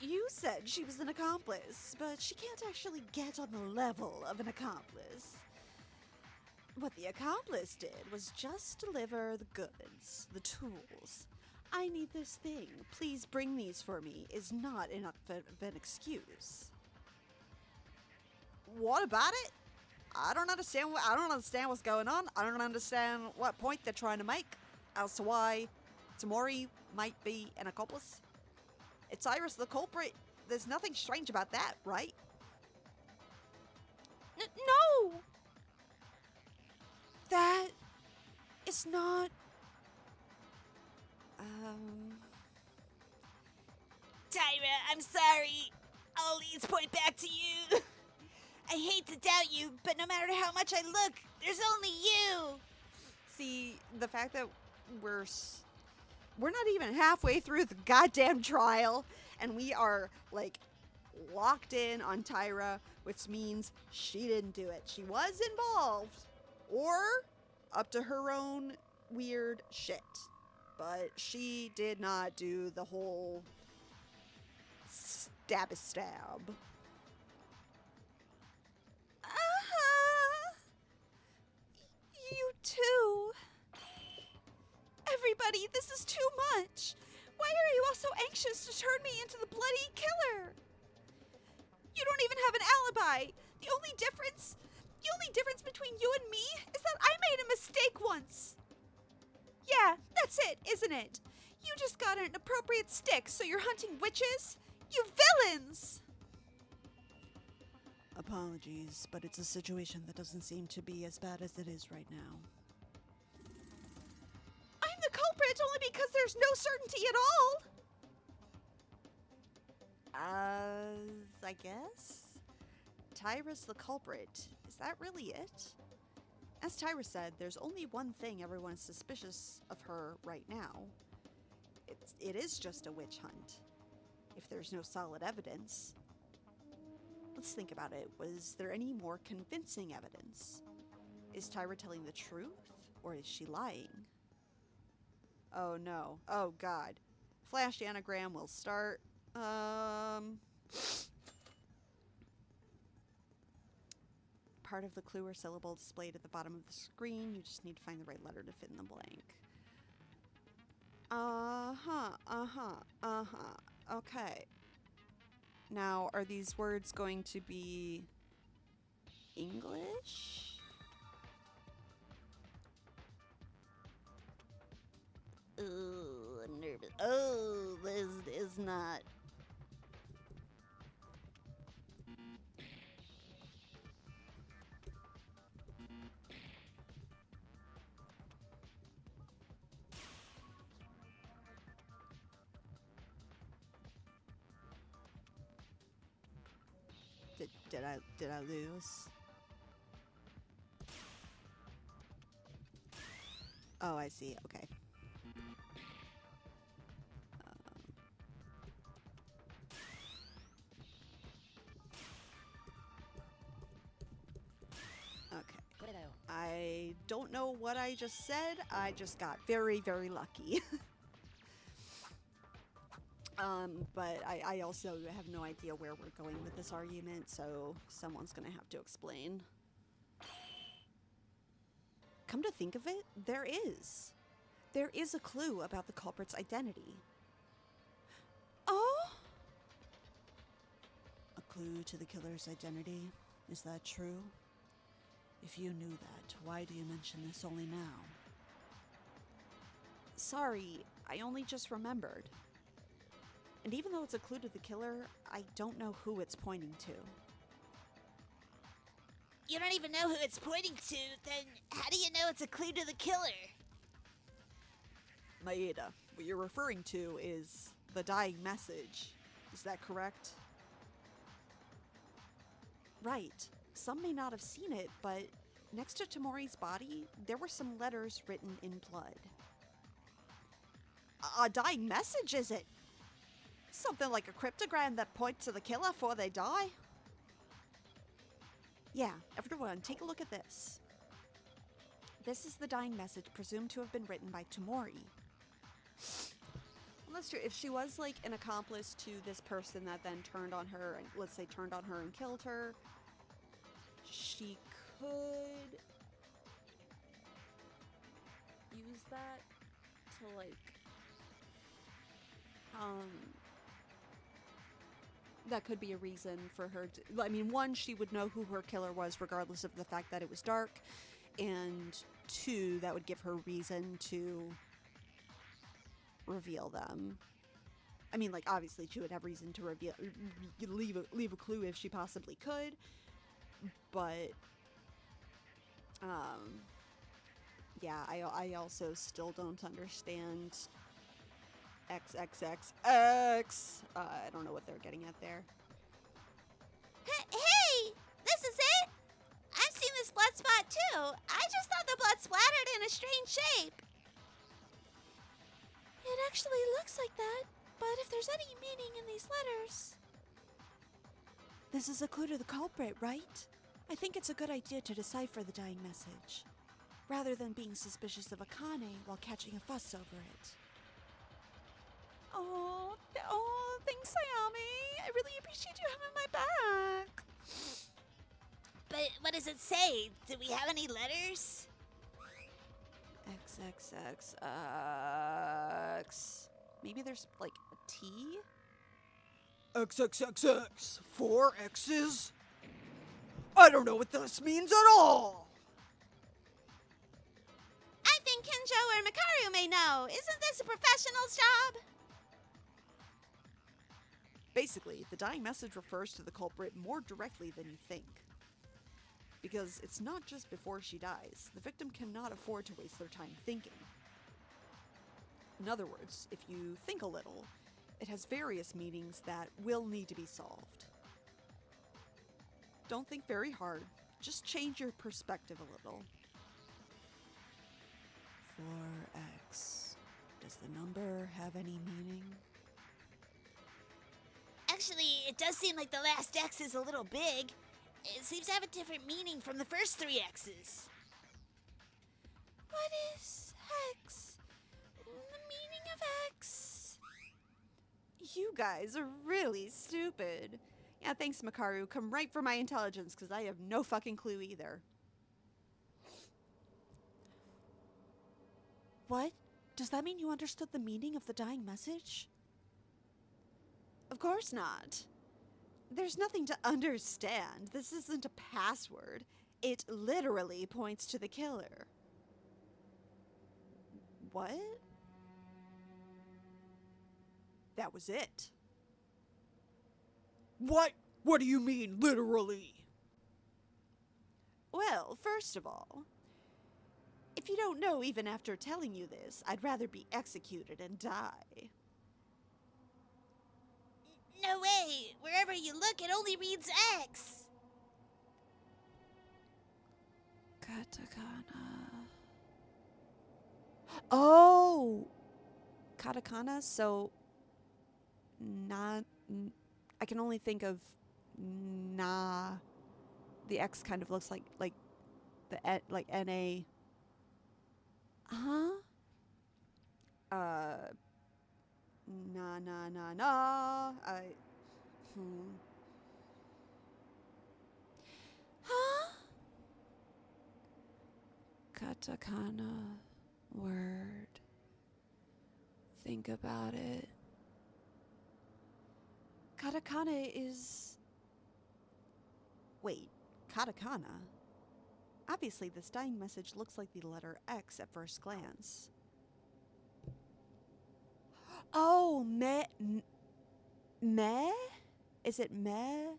You said she was an accomplice, but she can't actually get on the level of an accomplice. What the accomplice did was just deliver the goods, the tools. I need this thing. Please bring these for me is not enough of an excuse. What about it? I don't understand what's going on. I don't understand what point they're trying to make as to why Tamori might be an accomplice. It's Iris the culprit. There's nothing strange about that, right? No! That is not... Tyra, I'm sorry. All leads point back to you. I hate to doubt you, but no matter how much I look, there's only you. See, the fact that we're not even halfway through the goddamn trial, and we are, like, locked in on Tyra, which means she didn't do it. She was involved, or up to her own weird shit. But she did not do the whole stab. You too. Everybody, this is too much. Why are you all so anxious to turn me into the bloody killer? You don't even have an alibi. The only difference between you and me is that I made a mistake once. Yeah, that's it, isn't it? You just got an appropriate stick, so you're hunting witches? You villains! Apologies, but it's a situation that doesn't seem to be as bad as it is right now. I'm the culprit only because there's no certainty at all! I guess? Tyra's the culprit. Is that really it? As Tyra said, there's only one thing everyone is suspicious of her right now. It is just a witch hunt. If there's no solid evidence. Let's think about it. Was there any more convincing evidence? Is Tyra telling the truth, or is she lying? Oh no. Oh god. Flash anagram will start. Part of the clue or syllable displayed at the bottom of the screen. You just need to find the right letter to fit in the blank. Okay. Now, are these words going to be English? Ooh, I'm nervous. Oh, this is not. Did I lose? Oh, I see. Okay. Okay. I don't know what I just said. I just got very, very lucky. But I also have no idea where we're going with this argument, so someone's gonna have to explain. Come to think of it, there is. There is a clue about the culprit's identity. Oh? A clue to the killer's identity? Is that true? If you knew that, why do you mention this only now? Sorry, I only just remembered. And even though it's a clue to the killer, I don't know who it's pointing to. you don't even know who it's pointing to, then how do you know it's a clue to the killer? Maeda, what you're referring to is the dying message. Is that correct? Right. Some may not have seen it, but next to Tamori's body, there were some letters written in blood. A dying message, is it? Something like a cryptogram that points to the killer before they die? Yeah, everyone, take a look at this. This is the dying message presumed to have been written by Tamori. Well, that's true. If she was like an accomplice to this person that then turned on her, and let's say turned on her and killed her, she could use that to like, that could be a reason for her to, I mean, one, she would know who her killer was regardless of the fact that it was dark, and two, that would give her reason to reveal them. I mean, like, obviously she would have reason to leave a clue if she possibly could, but yeah, I also still don't understand XXXX. I don't know what they're getting at there. Hey! This is it? I've seen this blood spot too. I just thought the blood splattered in a strange shape. It actually looks like that, but if there's any meaning in these letters... This is a clue to the culprit, right? I think it's a good idea to decipher the dying message, rather than being suspicious of Akane while catching a fuss over it. Oh, thanks, Sayami. I really appreciate you having my back. But what does it say? Do we have any letters? XXXX. Maybe there's like a T? XXXX. 4 X's? I don't know what this means at all. I think Kenjo or Mikaru may know. Isn't this a professional's job? Basically, the dying message refers to the culprit more directly than you think. Because it's not just before she dies. The victim cannot afford to waste their time thinking. In other words, if you think a little, it has various meanings that will need to be solved. Don't think very hard. Just change your perspective a little. 4x. Does the number have any meaning? Actually, it does seem like the last X is a little big. It seems to have a different meaning from the first 3 X's. What is hex? The meaning of X? You guys are really stupid. Yeah, thanks, Makaru. Come right for my intelligence, because I have no fucking clue either. What? Does that mean you understood the meaning of the dying message? Of course not. There's nothing to understand. This isn't a password. It literally points to the killer. What? That was it. What? What do you mean, literally? Well, first of all, if you don't know even after telling you this, I'd rather be executed and die. No way! Wherever you look, it only reads X! Katakana. Oh! Katakana, so... Not... I can only think of... Na... The X kind of looks like the like N-A... Huh? Na. Huh? Katakana word. Think about it. Katakana is... Wait, katakana? Obviously, this dying message looks like the letter X at first glance. Oh, me? Is it me?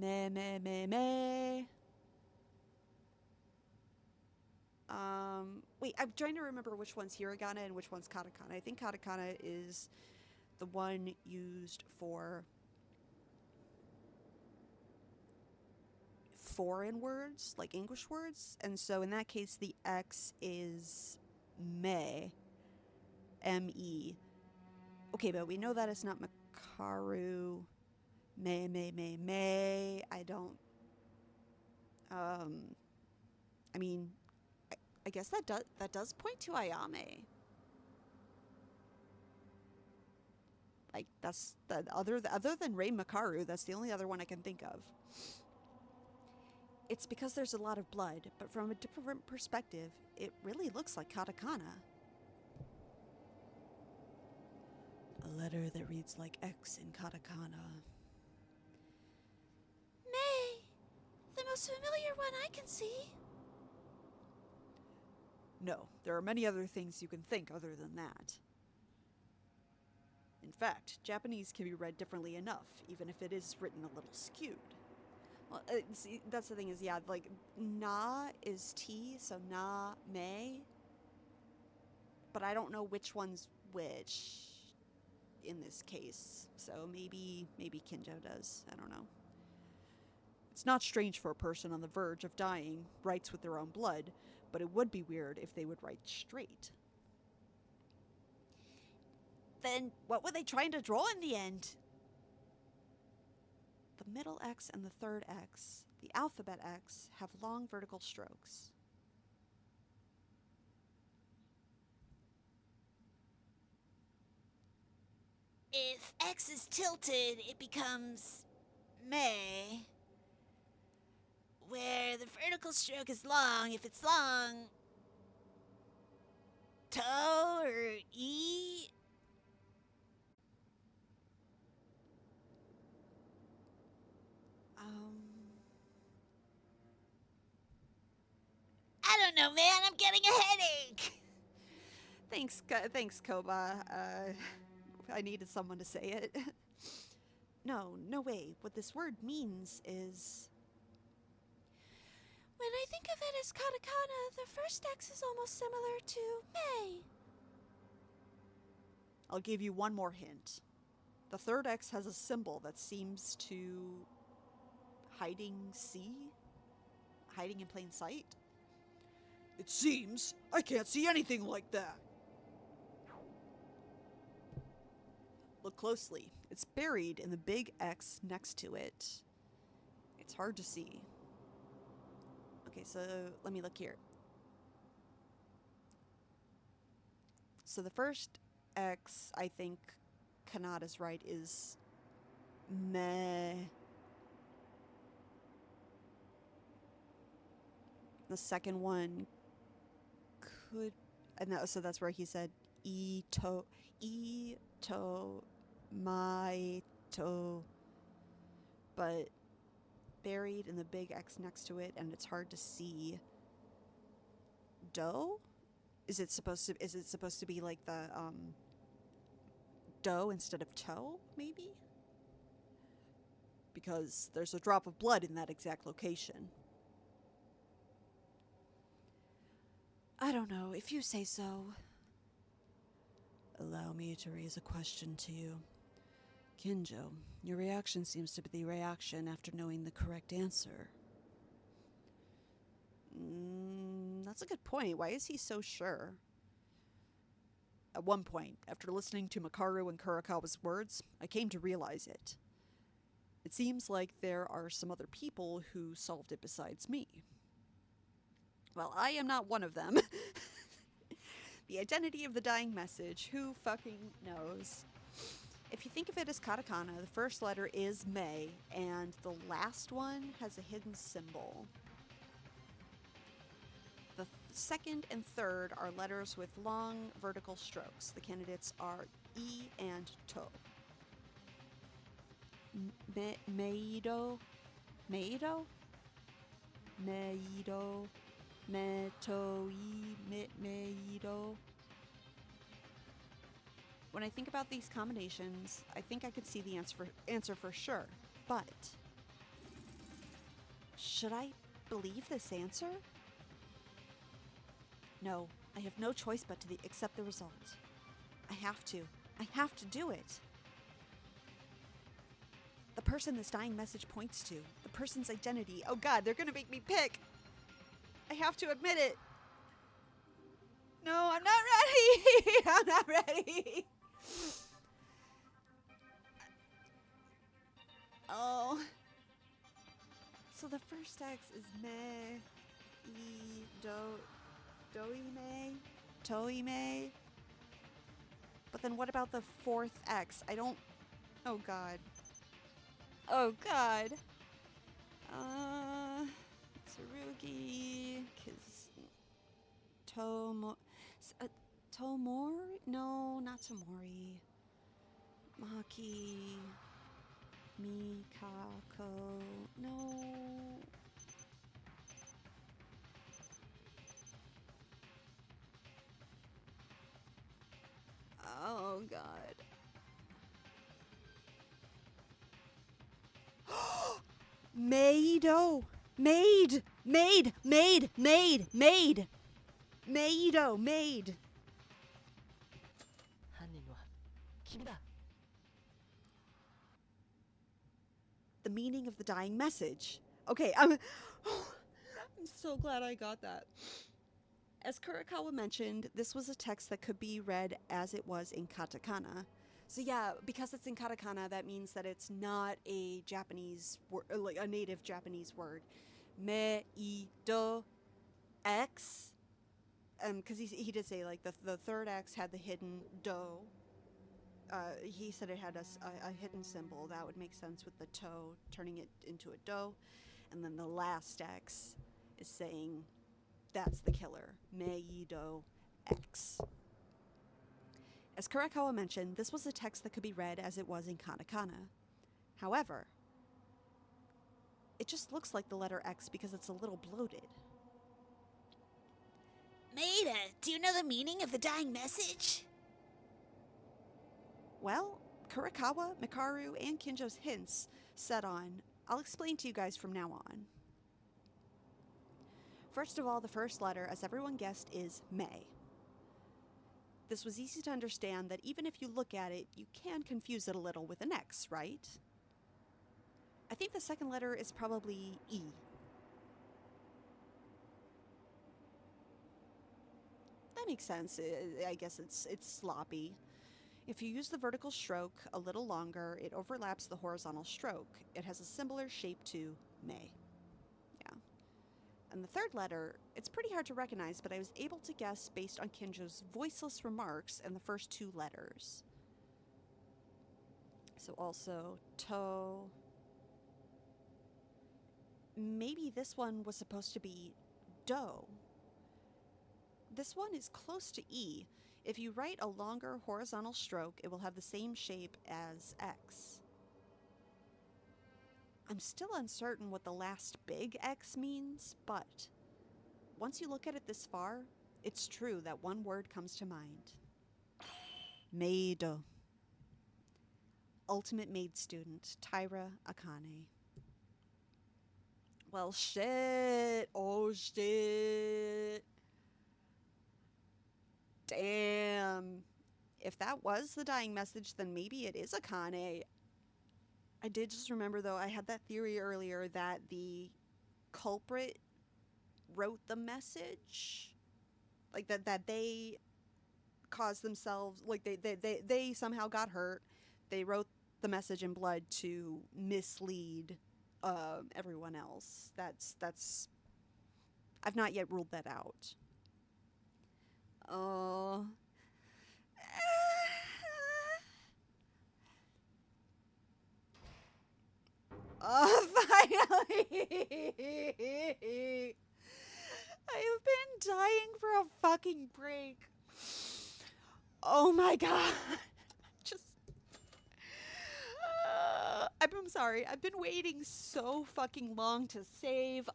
Me, me, me, me. Wait, I'm trying to remember which one's hiragana and which one's katakana. I think katakana is the one used for foreign words, like English words. And so in that case, the X is me. M-E. Okay, but we know that it's not Makaru. Me. I don't... I mean... I guess that does point to Ayame. Like, that's the other than Rei Makaru, that's the only other one I can think of. It's because there's a lot of blood, but from a different perspective, it really looks like katakana. A letter that reads like X in katakana. May, the most familiar one I can see. No, there are many other things you can think other than that. In fact, Japanese can be read differently enough, even if it is written a little skewed. Well, see, that's the thing is, yeah, like, na is T, so na, me. But I don't know which one's which in this case. So maybe Kinjo does. I don't know. It's not strange for a person on the verge of dying writes with their own blood, but it would be weird if they would write straight. Then what were they trying to draw in the end? The middle X and the third X, the alphabet X, have long vertical strokes. If X is tilted, it becomes May. Where the vertical stroke is long, if it's long, To or E. I don't know, man. I'm getting a headache. Thanks, Koba. I needed someone to say it. No way. What this word means is... When I think of it as katakana, the first X is almost similar to May. I'll give you one more hint. The third X has a symbol that seems to... hiding in plain sight? It seems I can't see anything like that. Look closely. It's buried in the big X next to it. It's hard to see. Okay, so let me look here. So the first X, I think Kanada's right, is meh. The second one could, so that's where he said ito, my to, but buried in the big X next to it, and it's hard to see. Do? Is it supposed to be like the do instead of toe, maybe? Because there's a drop of blood in that exact location. I don't know, if you say so. Allow me to raise a question to you. Kinjo, your reaction seems to be the reaction after knowing the correct answer. That's a good point. Why is he so sure? At one point, after listening to Makaru and Kurakawa's words, I came to realize it. It seems like there are some other people who solved it besides me. Well, I am not one of them. The identity of the dying message, who fucking knows? If you think of it as katakana, the first letter is me, and the last one has a hidden symbol. The second and third are letters with long vertical strokes. The candidates are E and To. Meido? Meido? Meido? Metoi? Meido? When I think about these combinations, I think I could see the answer for sure, but Should I believe this answer? No, I have no choice but to accept the result. I have to. I have to do it. The person this dying message points to, the person's identity. Oh God, they're gonna make me pick. I have to admit it. No, I'm not ready. I'm not ready. Oh. So the first X is me, doime, toime. But then what about the fourth X? I don't. Oh God. Oh God. Tsurugi, Tomori? No, not Tomori. Maki. Mikako. No. Oh God. Maido. Maid. Maido. Maid. 犯人は君だ。 The meaning of the dying message. Okay, I'm so glad I got that. As Kurakawa mentioned, this was a text that could be read as it was in katakana. So yeah, because it's in katakana, that means that it's not a Japanese word, like a native Japanese word. Me, I, do, X. Because he did say like the third X had the hidden do. He said it had a hidden symbol. That would make sense with the toe turning it into a do. And then the last X is saying that's the killer. Meido X. As Kurakawa mentioned, this was a text that could be read as it was in katakana. However, it just looks like the letter X because it's a little bloated. Maida, do you know the meaning of the dying message? Well, Kurakawa, Mikaru, and Kinjo's hints set on, I'll explain to you guys from now on. First of all, the first letter, as everyone guessed, is Me. This was easy to understand that even if you look at it, you can confuse it a little with an X, right? I think the second letter is probably E. That makes sense. I guess it's sloppy. If you use the vertical stroke a little longer, it overlaps the horizontal stroke. It has a similar shape to Me. Yeah. And the third letter, it's pretty hard to recognize, but I was able to guess based on Kinjo's voiceless remarks and the first two letters. So also, to. Maybe this one was supposed to be do. This one is close to E. If you write a longer horizontal stroke, it will have the same shape as X. I'm still uncertain what the last big X means, but once you look at it this far, it's true that one word comes to mind. Meido. Ultimate maid student, Taira Akane. Well, shit. Oh, shit. Damn. If that was the dying message, then maybe it is Akane. I did just remember, though, I had that theory earlier that the culprit wrote the message. Like, that they caused themselves, like, they somehow got hurt. They wrote the message in blood to mislead everyone else. That's I've not yet ruled that out. Oh. Oh, finally! I have been dying for a fucking break. Oh my god. Just. I'm sorry. I've been waiting so fucking long to save.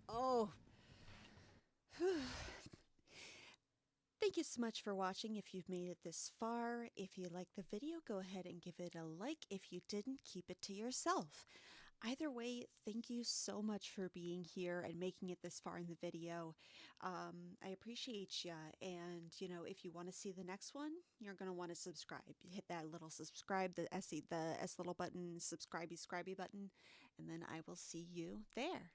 Oh. Thank you so much for watching if you've made it this far. If you liked the video, go ahead and give it a like. If you didn't, keep it to yourself. Either way, thank you so much for being here and making it this far in the video. I appreciate ya. And, you know, if you want to see the next one, you're going to want to subscribe. Hit that little subscribe, the S little button, subscribey button, and then I will see you there.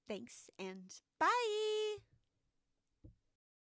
Thanks and bye!